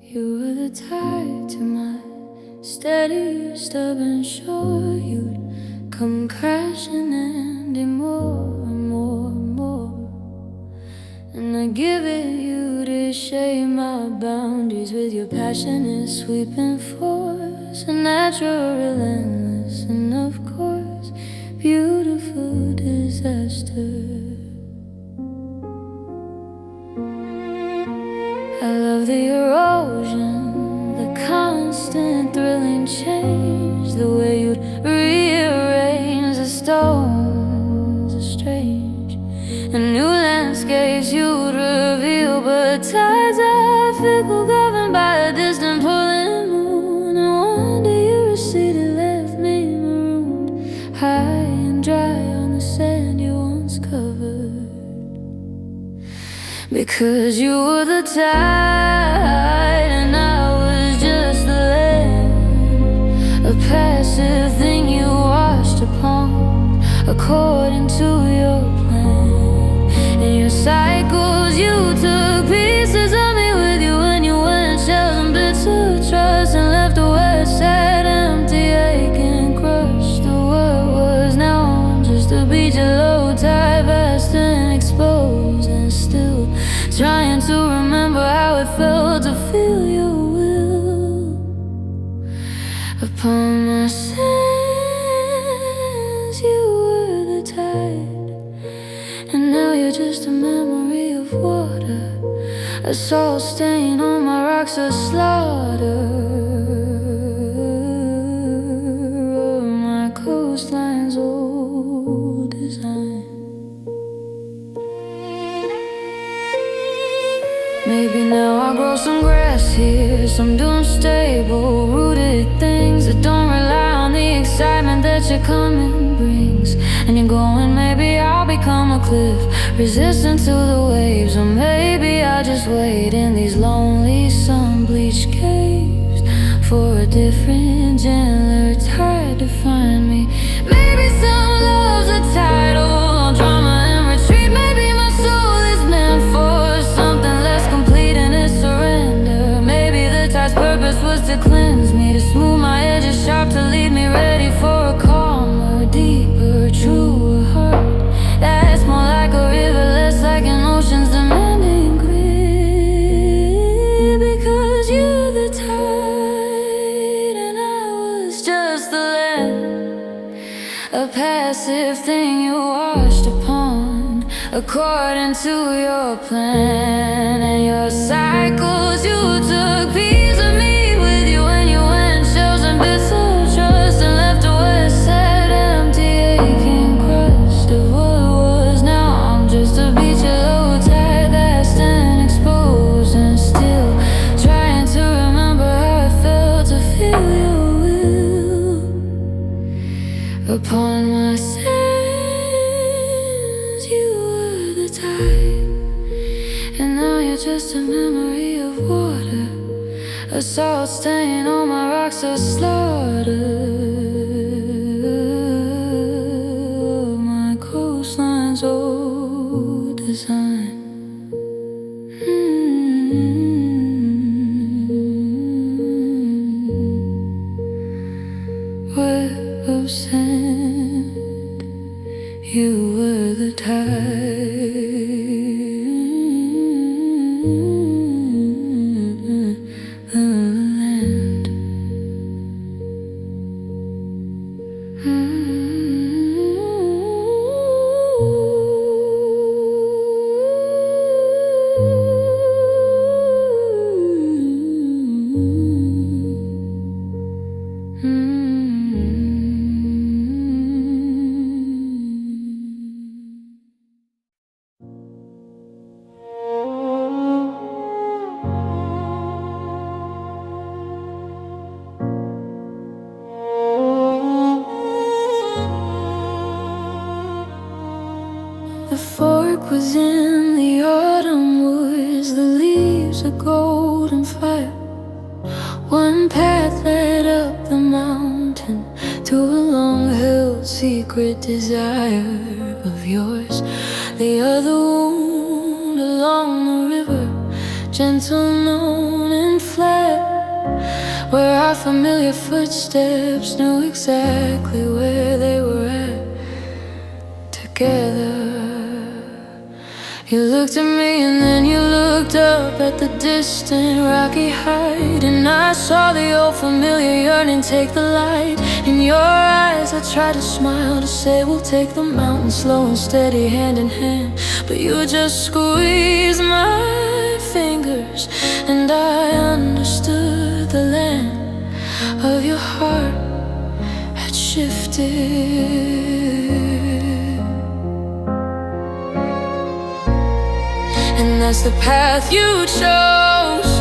You were the tide to my steady, stubborn shore. You'd come crashing and be more and more and more. And I give it you to shape my boundaries with your passionate sweeping force. A natural, relentless, and of course, beautiful disaster. I love the erosion, the constant thrilling change, the way you'd rearrange the stones, are strange, and new landscapes you'd reveal. But tides are fickle, governed by a distant pulling moon. And one day you receded, left me marooned, high and dry on the sand you once covered. Because you were the tide and I was just the land, a passive thing you washed upon according to your plan. In your cycles you took pieces of me with you when you went, shells and bits of trust, and left a wet, sad, empty, aching, crushed. The world was now just a beach of low tide, vast and exposed, and still trying to remember how it felt to feel your will upon my sands. You were the tide, and now you're just a memory of water, a salt stain on my rocks of slaughter. My coastline's old design. Maybe now I'll grow some grass here, some dune stable, rooted things that don't rely on the excitement that your coming brings. And you're going, maybe I'll become a cliff, resistant to the waves. Or maybe I'll just wait in these lonely, sun-bleached caves for a different, gentler tide to find me. Maybe some love's a title, drama and retreat. Maybe my soul is meant for something less complete in its surrender. Maybe the tide's purpose was to cleanse me, to smooth my edges sharp, to leave me ready for a calmer, deeper, truer heart. That's more like a river, less like an ocean's demanding grid. Because you're the tide and I was just the land, a passive thing you washed upon according to your plan. And your cycles, you took piece of me with you when you went, shells and bits of trust, and left a wet, sad, empty, aching crust of what was. Now I'm just a beach of low tide, vast and exposed, and still trying to remember how it felt to feel your will upon my sands. You were the tide, and now you're just a memory of water, a salt stain on my rocks of slaughter. My coastline's old design. Web of sand, you were the tide. land. The fork was in the autumn woods, the leaves a golden fire. One path led up the mountain to a long-held secret desire of yours. The other wound along the river, gentle, known and flat, where our familiar footsteps knew exactly where they were at. Together, you looked at me and then you looked up at the distant rocky height, and I saw the old familiar yearning take the light in your eyes. I tried to smile, to say we'll take the mountain slow and steady, hand in hand, but you just squeezed my fingers, and I understood the land of your heart had shifted. And that's the path you chose,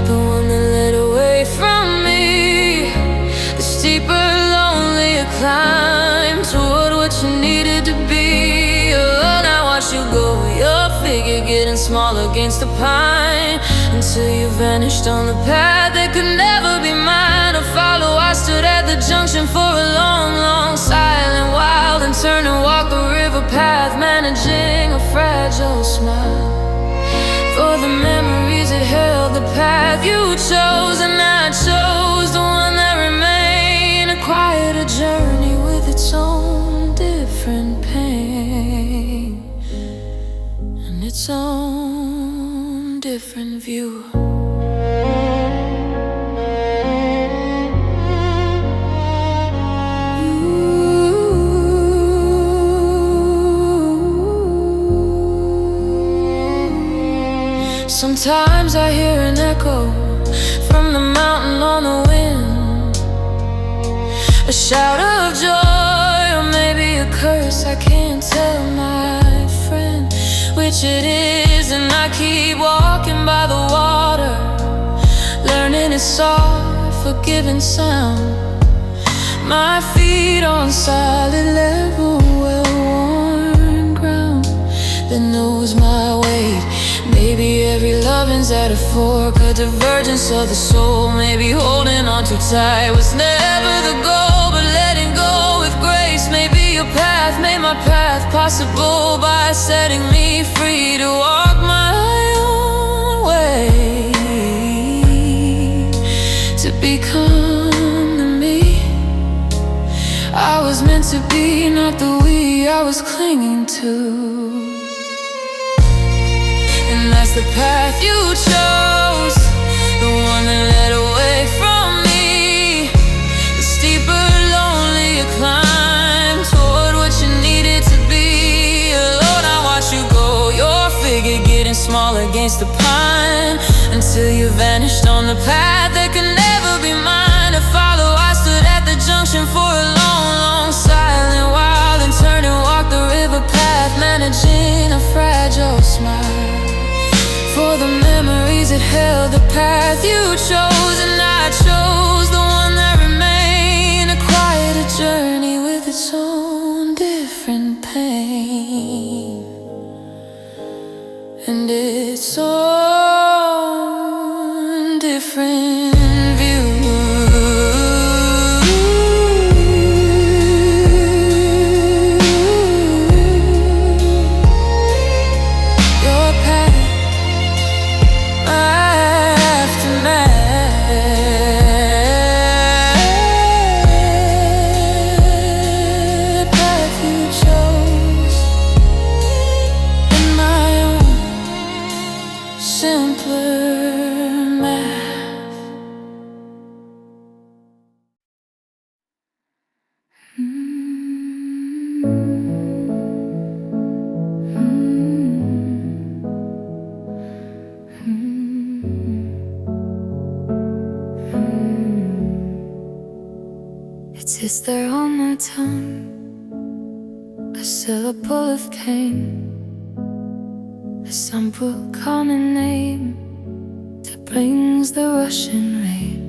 the one that led away from me, the steeper, lonelier climb toward what you needed to be. Oh, now watch you go, your figure getting small against the pine, until you vanished on the path that could never be mine to follow. I stood at the junction for a long, long, silent while, then turned and walked the river path, managing a fragile smile. For the memories it held, the path you chose, and I chose the one that remained, a quieter journey with its own different pain and its own different view. Sometimes I hear an echo from the mountain on the wind, a shout of joy or maybe a curse. I can't tell, my friend, which it is. And I keep walking by the water, learning its soft, forgiving sound. My feet on solid level, well-worn ground that knows my weight. Maybe every loving's at a fork, a divergence of the soul. Maybe holding on too tight was never the goal, but letting go with grace. Maybe your path made my path possible by setting me free to walk my own way, to become the me I was meant to be, not the we I was clinging to. And that's the path you chose, the one that led away from me, the steeper, lonelier climb toward what you needed to be. Alone I watch you go, your figure getting small against the pine, until you vanished on the path that could never be mine to follow. I stood at the junction for a long, long, silent while, then turned and walked the river path, managing a fragile smile. For the memories it held, the path you chose, and I chose the one that remained, a quieter journey with its own different pain and its own different view. Your path, my aftermath. simpler math. It sits there on my tongue, a syllable of pain, a simple common name that brings the rushing rain.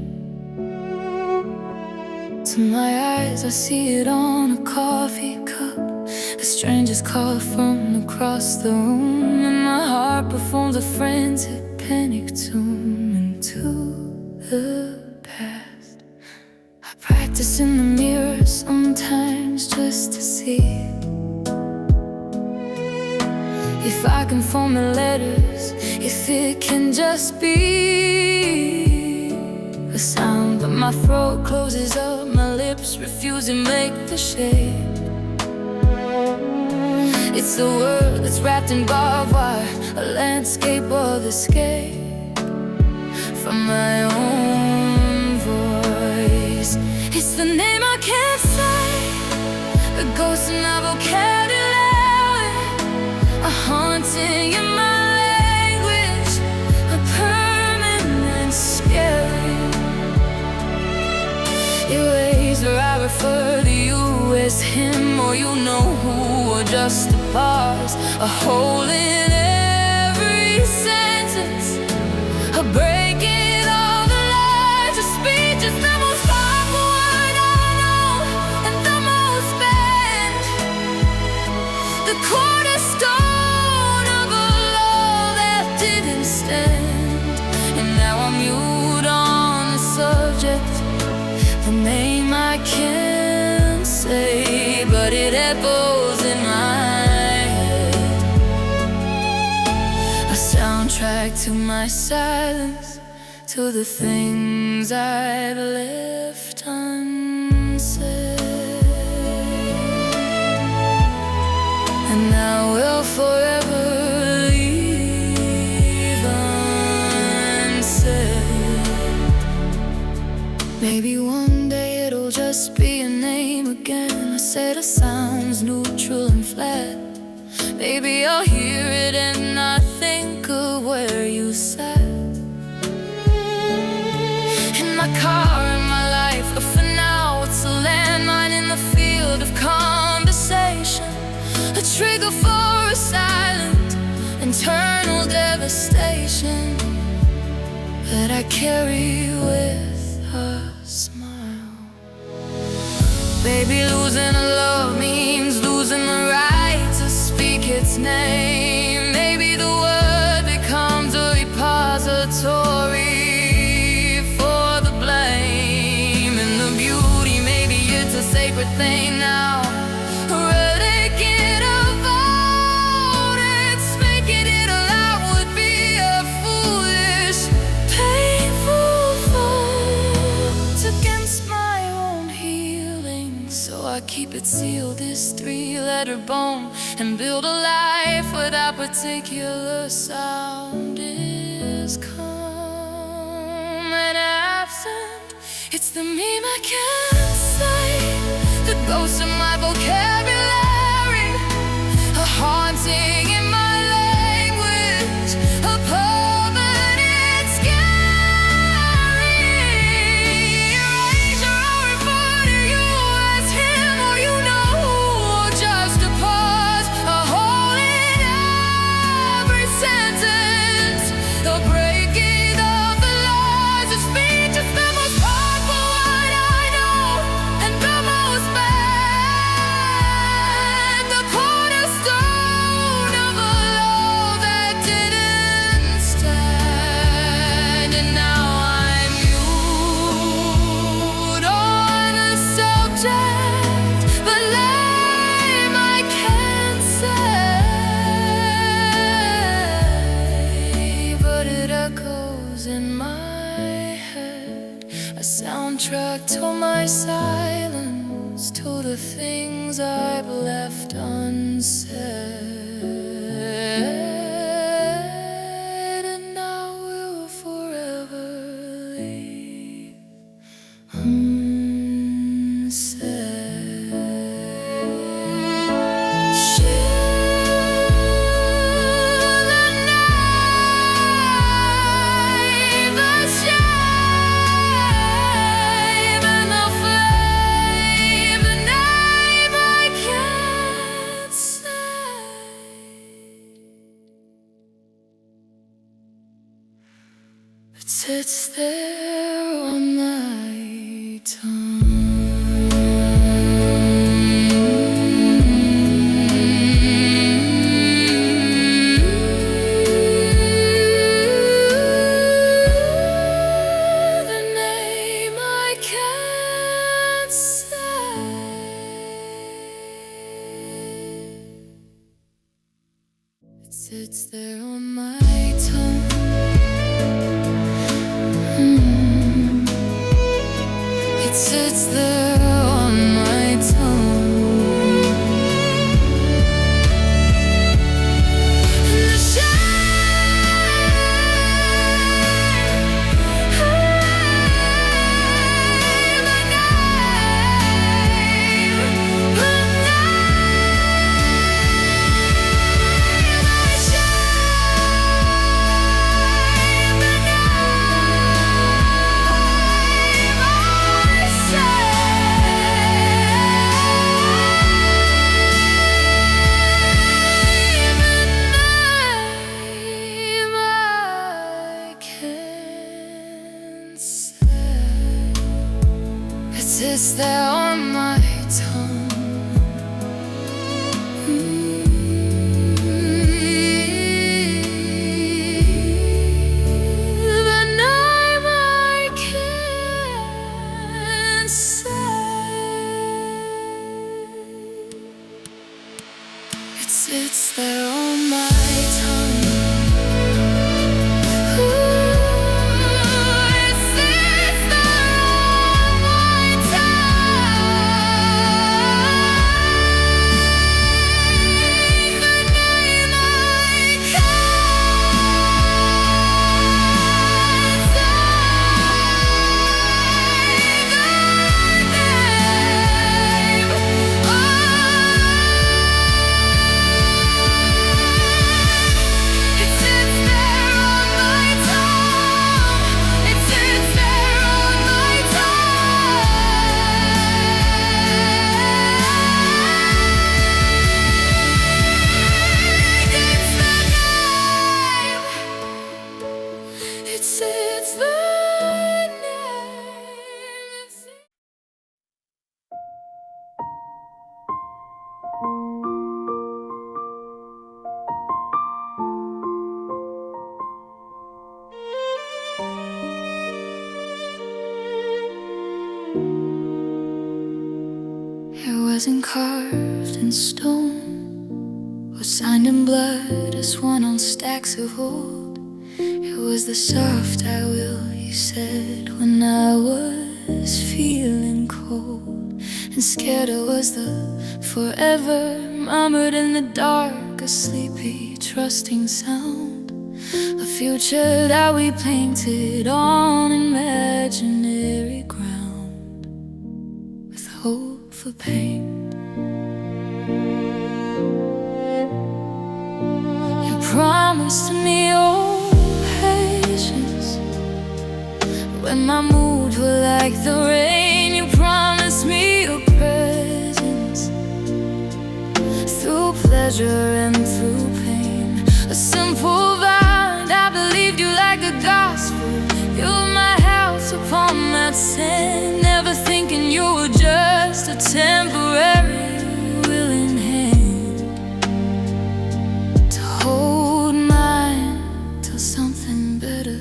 To my eyes I see it on a coffee cup, a stranger's call from across the room, and my heart performs a frenzied panic tune into the past. I practice in the mirror sometimes just to see if I can form the letters, if it can just be a sound. But my throat closes up, my lips refuse to make the shape. It's the world that's wrapped in barbed wire, a landscape of escape from my own voice. It's the name I can't say, a ghost in my vocabulary, a haunting in my language, a permanent scaring. Eraser, I refer to you as him or you know who, or just a pause, a hole in every sentence, a break in all the lies, a speech is the most powerful word I know, and the most banned, the cornerstone of a law that didn't stand. And now I'm mute on the subject, the name I can't say, but it echoes in my head, a soundtrack to my silence, to the things I've left unsaid, and I will forever leave unsaid. Maybe one day it'll just be a name again, a set of sounds neutral and flat. Maybe I'll hear it and not think of where you sat, in my car, in my life. But for now it's a landmine in the field of conversation, a trigger for a silent, internal devastation that I carry with a smile. Baby, losing a love means losing the right to speak its name. Maybe the word becomes a repository for the blame, and the beauty, maybe it's a sacred thing now. Eradicate a vote, it's making it aloud would be a foolish, painful fault against my own healing. So I keep it sealed, this three-letter bone, and build a life without particular sound. Is calm and absent, it's the meme I can't say, the ghost in my vocabulary, a haunting in my language, a permanent scaring. Erasure, I refer to you as him or you know who, or just a pause, a hole in every sentence, the breaking of the lies, a speech is the most powerful word I know, and the most banned, the cornerstone of a law that didn't stand. And now I'm mute on the subject, but name I can't say, but it echoes in my head, a soundtrack to my silence, to the things I've left unsaid. And It sits there on my tongue. The name I can't say. It sits there on my tongue. It sits there on my tongue. And the it sits there on my tongue. The name I can't say. It sits there on my tongue. It sits the name. It wasn't carved in stone or signed in blood as one on stacks of old. It was the soft "I will" you said when I was feeling cold and scared. It was the forever murmured in the dark, a sleepy, trusting sound, a future that we painted on imaginary ground with hope for pain. You promised me when my moods were like the rain. You promised me your presence through pleasure and through pain. A simple vow, and I believed you like a gospel. You were my house upon that sand, never thinking you were just a temporary willing hand to hold mine till something better.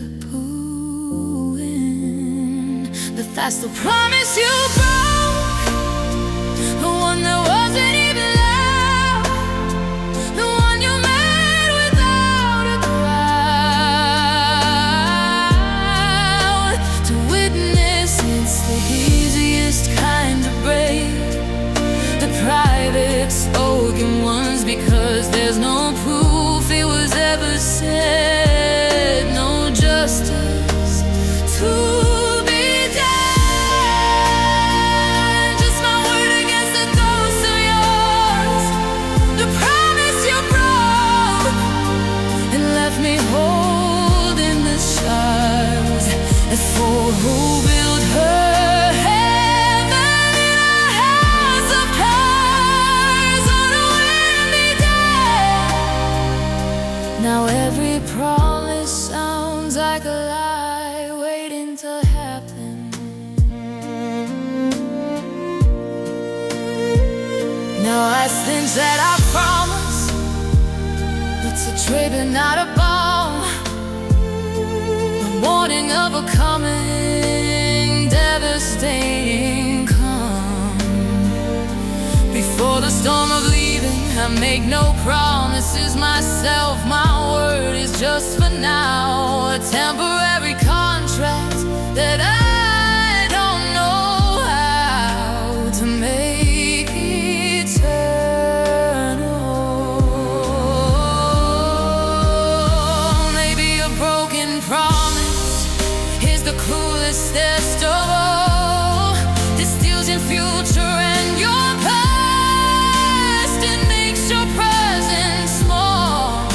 That's the promise you broke, the one that wasn't even love, the one you made without a crowd. To witness, it's the easiest kind to break, the private spoken ones, because there's no proof it was ever said, no justice to for who built her heaven in a house of cards on a windy day. Now every promise sounds like a lie. last things that I promise. It's a trade but not a bomb. The warning of a coming devastating calm. Before the storm of leaving, I make no promises myself. My word is just for now, a temporary contract that I don't know how to make eternal. Maybe a broken promise is the cruelest of all. This steals your future and your past. It makes your present small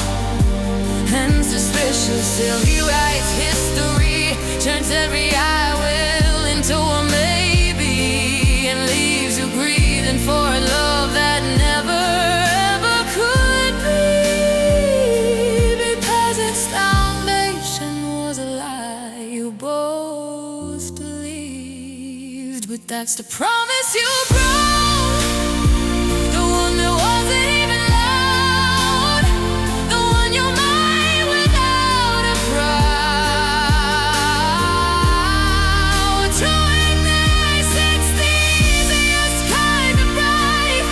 and suspicious. Till he writes history, turns every I will into a maybe, and leaves you grieving for a love that never ever could be, because its foundation was a lie you both believed. But that's the promise you broke, the one that wasn't even loud, the one you might without a crowd. To ignite, it's the easiest kind of bright,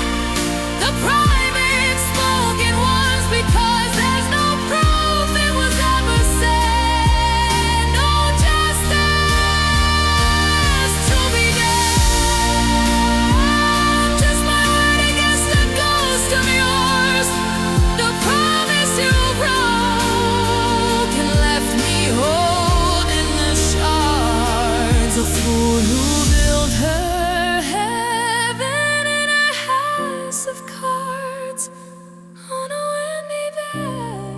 the private spoken ones, because there's no proof it was ever said. No justice to be done. Just my word against the ghost of yours. The promise you broke and left me holding the shards. A fool who built her heaven in a house of cards on a windy bed.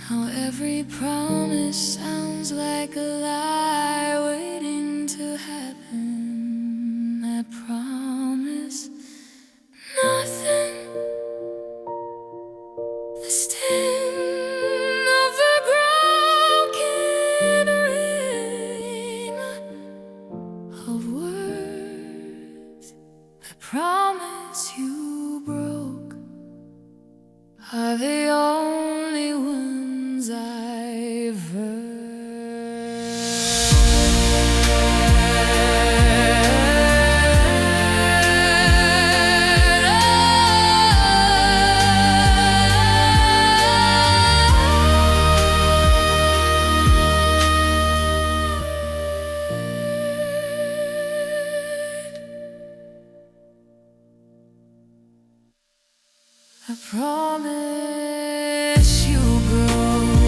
How every promise sounds like a lie waiting to happen. I promise nothing. The sting of the broken ring of words I promise you broke are the only ones I've heard. I promise you broke. I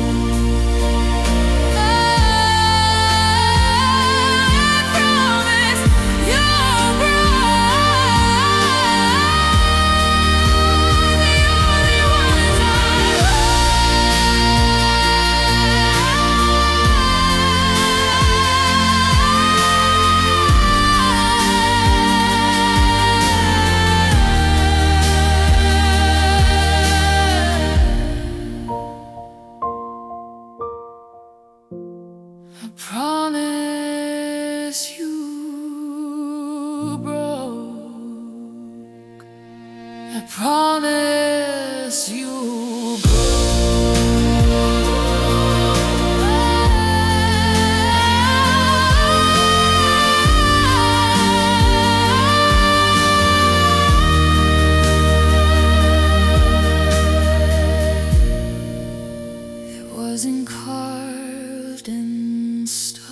promise you're broke. The only ones I promise you broke. I promise you broke. It wasn't carved in stone.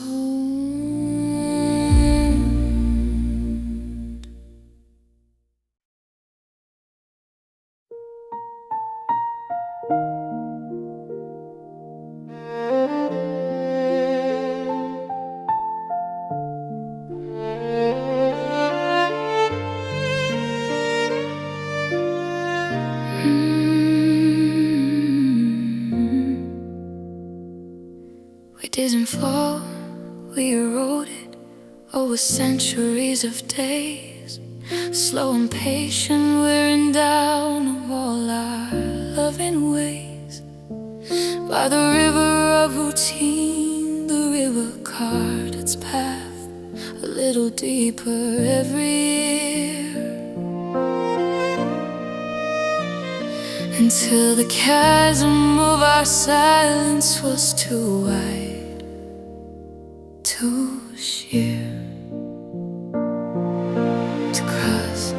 We didn't fall, we eroded over centuries of days. Slow and patient, wearing down of all our loving ways. By the river of routine, the river carved its path a little deeper every year. till the chasm of our silence was too wide, too sheer to cross.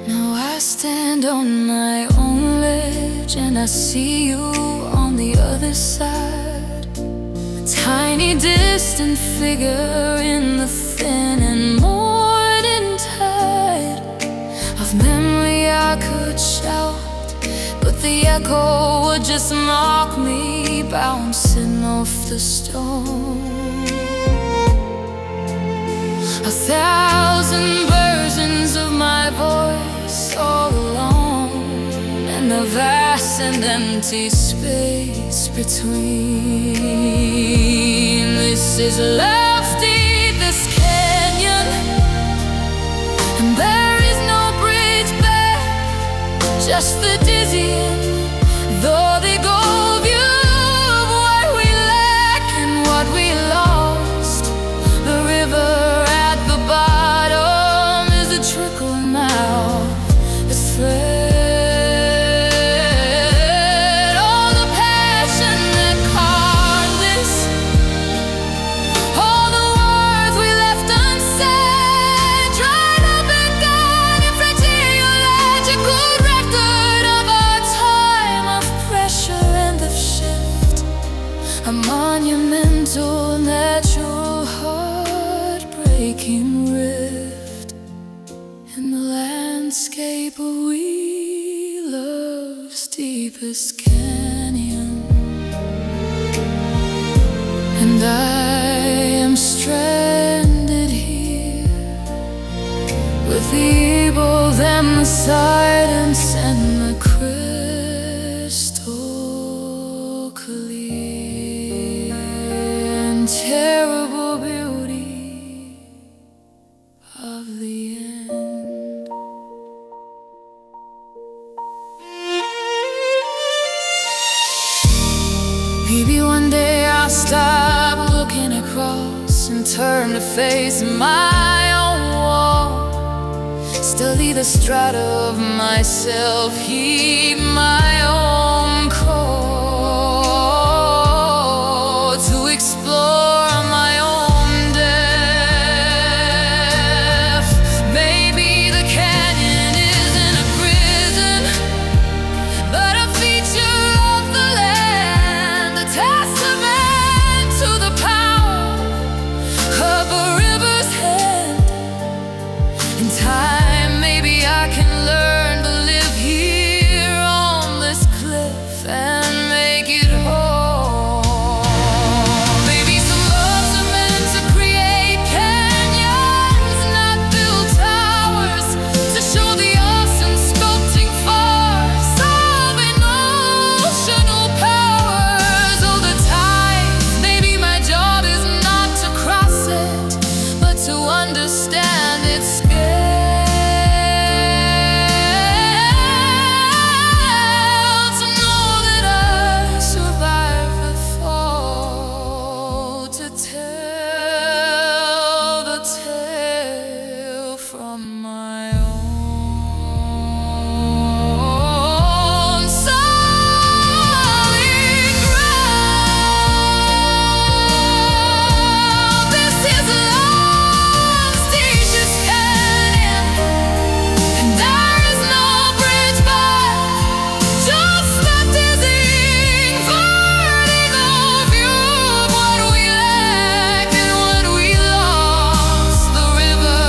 Now I stand on my own ledge and I see you on the other side, a tiny distant figure in the thin and morning tide of memory. I could shout, but the echo would just mock me, bouncing off the stone. 1,000 versions of my voice all alone, and the vast and empty space between. This is love's deepest canyon, and there is no bridge back, just the dizzying, though they go view of what we lack and what we lost. The river at the bottom is a trickle now, it's fled. All the passion that carved this, all the words we left unsaid, dried up and gone in fragile magical record of our time of pressure and of shift. A monumental, natural, heartbreaking rift in the landscape of we love's deepest canyon. And I am stranded here with the evil, then the silence and the crystal clear and terrible beauty of the end. Maybe one day I'll stop looking across and turn to face my own wall. Study the strata of myself, heed my own call to explore my own depth. Maybe the canyon isn't a prison, but a feature of the land, a testament to the power of a river's hand. In time, maybe I can learn to live here on this cliff and make it whole. Maybe some loves are meant to create canyons, not build towers, to show the awesome sculpting force of emotional powers. Oh, the tide, maybe my job is not to cross it, but to understand its scale. To know that I survived the fall, to tell the tale from my own solid ground. This is love's deepest canyon, and there is no bridge back, just the dizzying vertigo view of what we lacked and what we lost. The river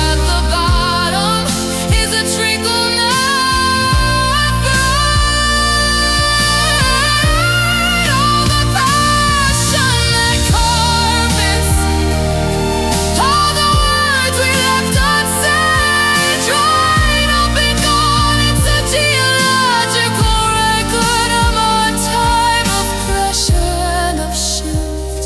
at the bottom is a trickle not bright. All the passion that carved this, all the words we left unsaid, dried up and gone. It's a geological record of our time of pressure and of shift,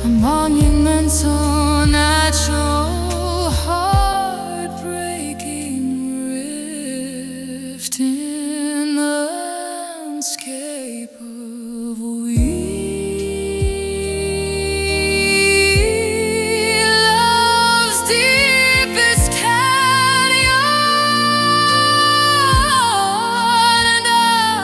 a monumental, natural, heartbreaking rift in the landscape of we love's deepest canyon. And I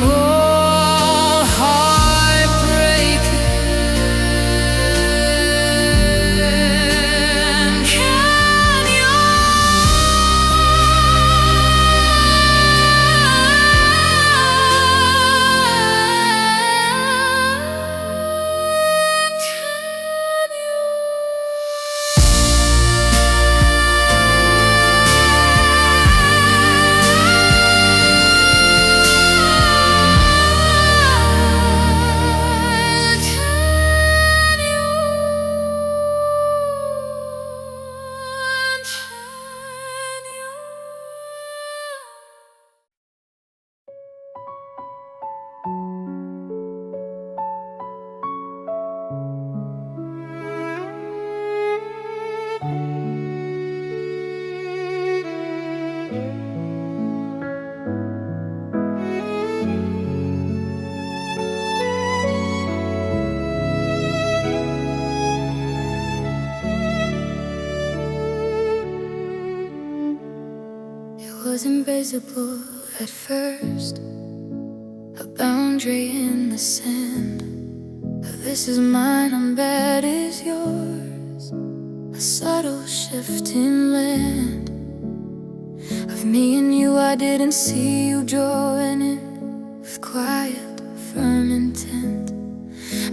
Oh, heartbreak. Can you? It was invisible at first, a boundary in the sand. This is mine, I'm bad is yours. A subtle shift in land. Of me and you, I didn't see you drawing in with quiet, firm intent.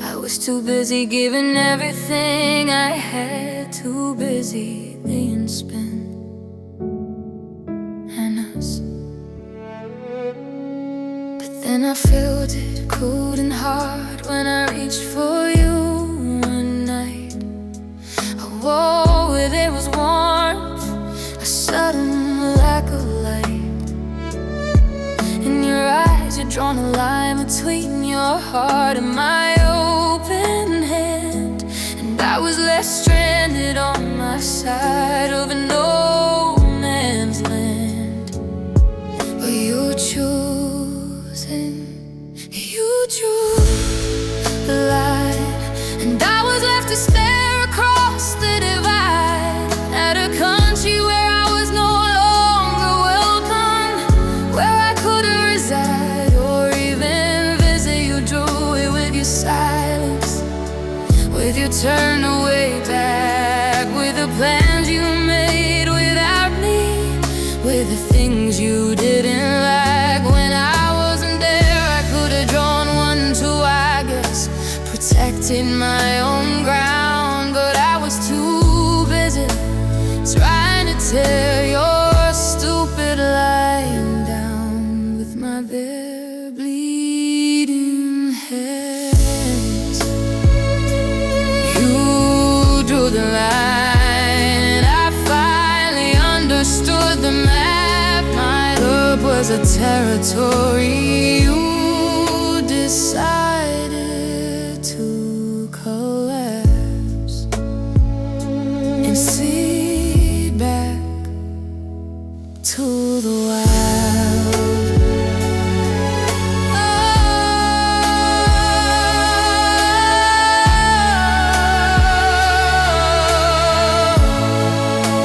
I was too busy giving everything I had, too busy being spent. Then I felt it cold and hard when I reached for you one night. A wall where there was warmth, a sudden lack of light. In your eyes you'd drawn a line between your heart and my open hand. And I was left stranded on my side of a no man's land. But you drew the line, and I was left to stare across the divide at a country where I was no longer welcome, where I couldn't reside or even visit. You drew it with your silence, with your turn away back, with the plans you made without me, with the things you didn't like. When I wasn't there, I could have drawn one too, I guess, protecting my own ground. But I was too busy trying to tear your stupid line down with my bare bleeding hands. You drew the line, and I finally understood the map. My love was a territory you decided to collapse and cede back to the wild.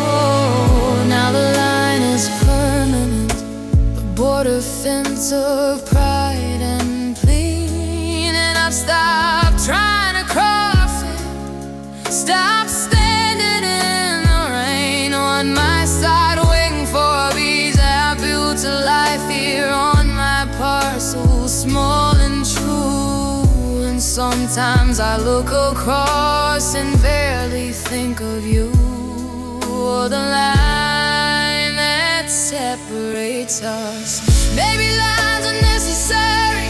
Oh, now the line is permanent, the border fence of pride and pain, and I've stopped trying to cross it, stop standing in the rain on my side, waiting for a visa. I built a life here on my parcel, small and true. And sometimes I look across and barely think of you, or the line that separates us. Baby, lines are necessary,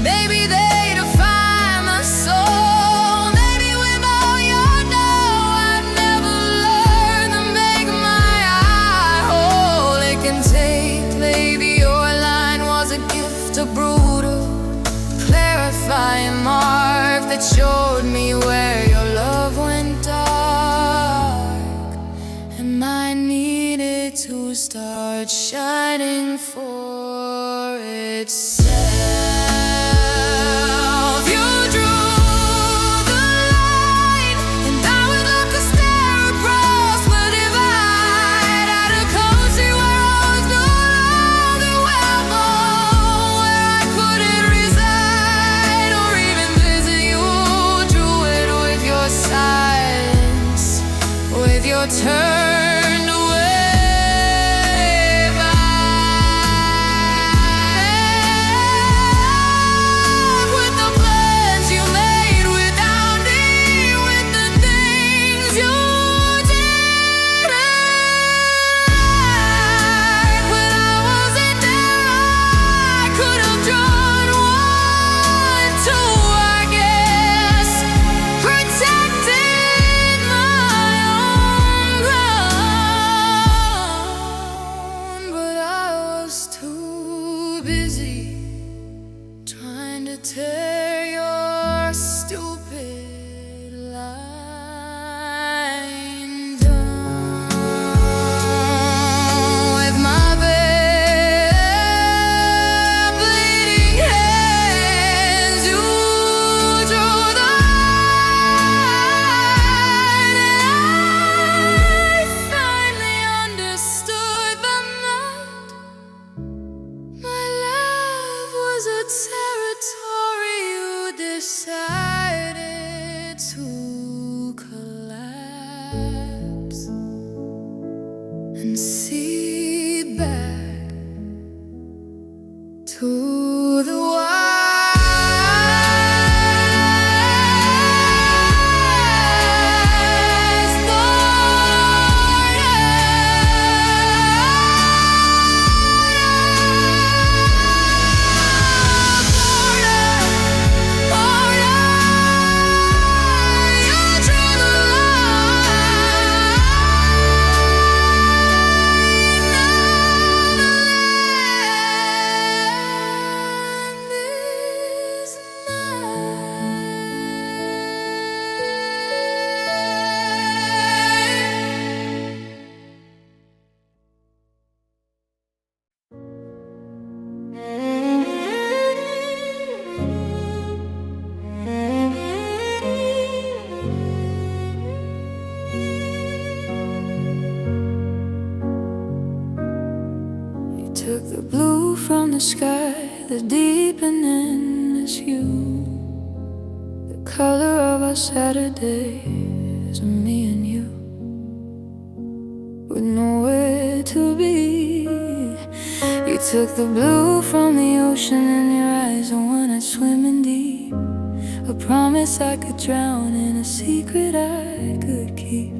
maybe they define my soul. Maybe with all your know, I've never learned to make my eye whole. It can take, maybe your line was a gift, a brutal, clarifying mark that showed me where your love went dark, and mine needed to start shining for its you're turned away back with the plans you made without me, with the things you did right. When I wasn't there, I could have drawn one, two, I guess, protected my own ground. But I was too busy trying to tear your stupid line down with my bare bleeding hands. You drew the line, and I finally understood the night my love was a territory you decided to collapse and cede back to the wise took the blue from the sky, the deep and endless hue, the color of our Saturdays, me and you, with nowhere to be. You took the blue from the ocean in your eyes, the one I'd swimming deep, a promise I could drown in, a secret I could keep,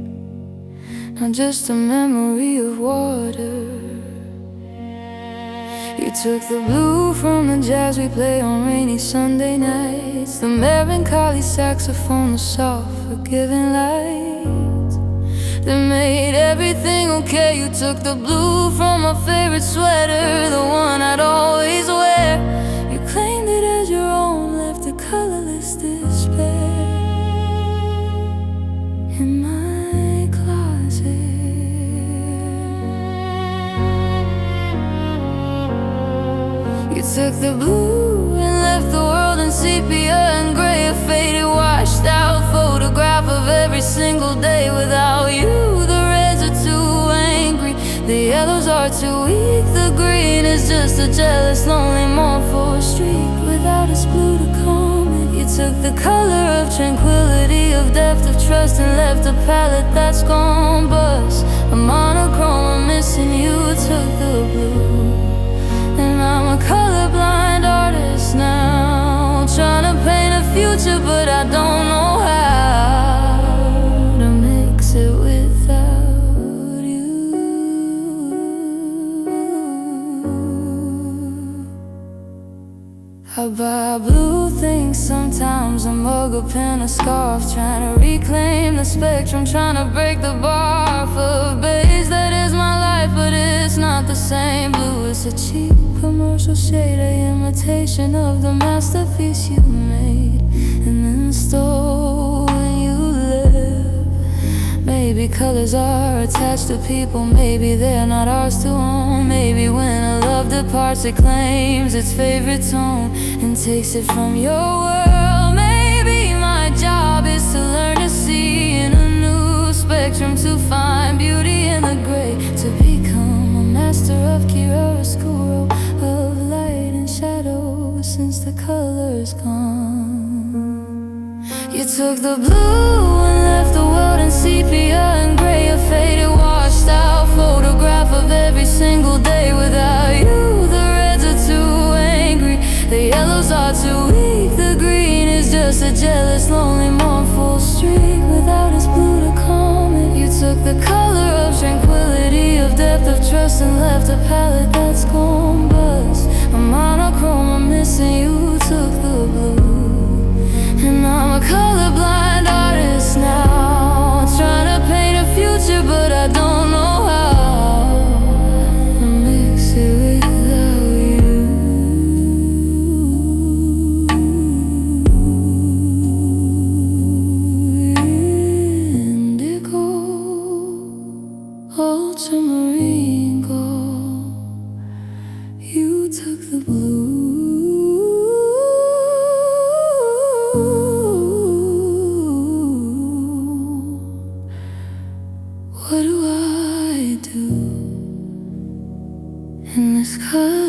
not just a memory of water. You took the blue from the jazz we play on rainy Sunday nights, the melancholy saxophone, the soft, forgiving lights that made everything okay. You took the blue from my favorite sweater, the one I'd always wear. You claimed it as your own, left a colorless despair in my closet. You took the blue and left the world in sepia and gray, a faded, washed out photograph of every single day without you. The reds are too angry, the yellows are too weak, the green is just a jealous, lonely, mournful streak without its blue to calm it. You took the color of tranquility, of depth, of trust, and left a palette that's gone bust, a monochrome, I'm missing you. Took the blue, and I'm a colorblind artist now, trying to paint a future, but I don't know how to mix it without you. I buy blue things sometimes, a mug, a pen, a scarf, trying to reclaim the spectrum, trying to break the bar for beige. That is my life, but it's not the same. Blue is a cheap commercial shade, an imitation of the masterpiece you made and then stole when you left. Maybe colors are attached to people, maybe they're not ours to own. Maybe when a love departs, it claims its favorite tone and takes it from your world. Maybe my job is to learn to see in a new spectrum, to find beauty in the gray, to become a master of chiaroscuro, of light and shadow, since the color's gone. You took the blue and left the world in sepia and gray, a faded, washed out photograph of every single day without you. The reds are too angry, the yellows are too weak, the green is just a jealous, lonely, mournful streak without its blue to calm it. You took the color of tranquility, of depth, of trust, and left a palette that's gone bust. A monochrome, I'm missing. You took the blue, and I'm a colorblind artist now, trying to paint a future, but I don't know how. I mix it without you. Indigo, ultramarine gold. You took the blue. What do I do in this color?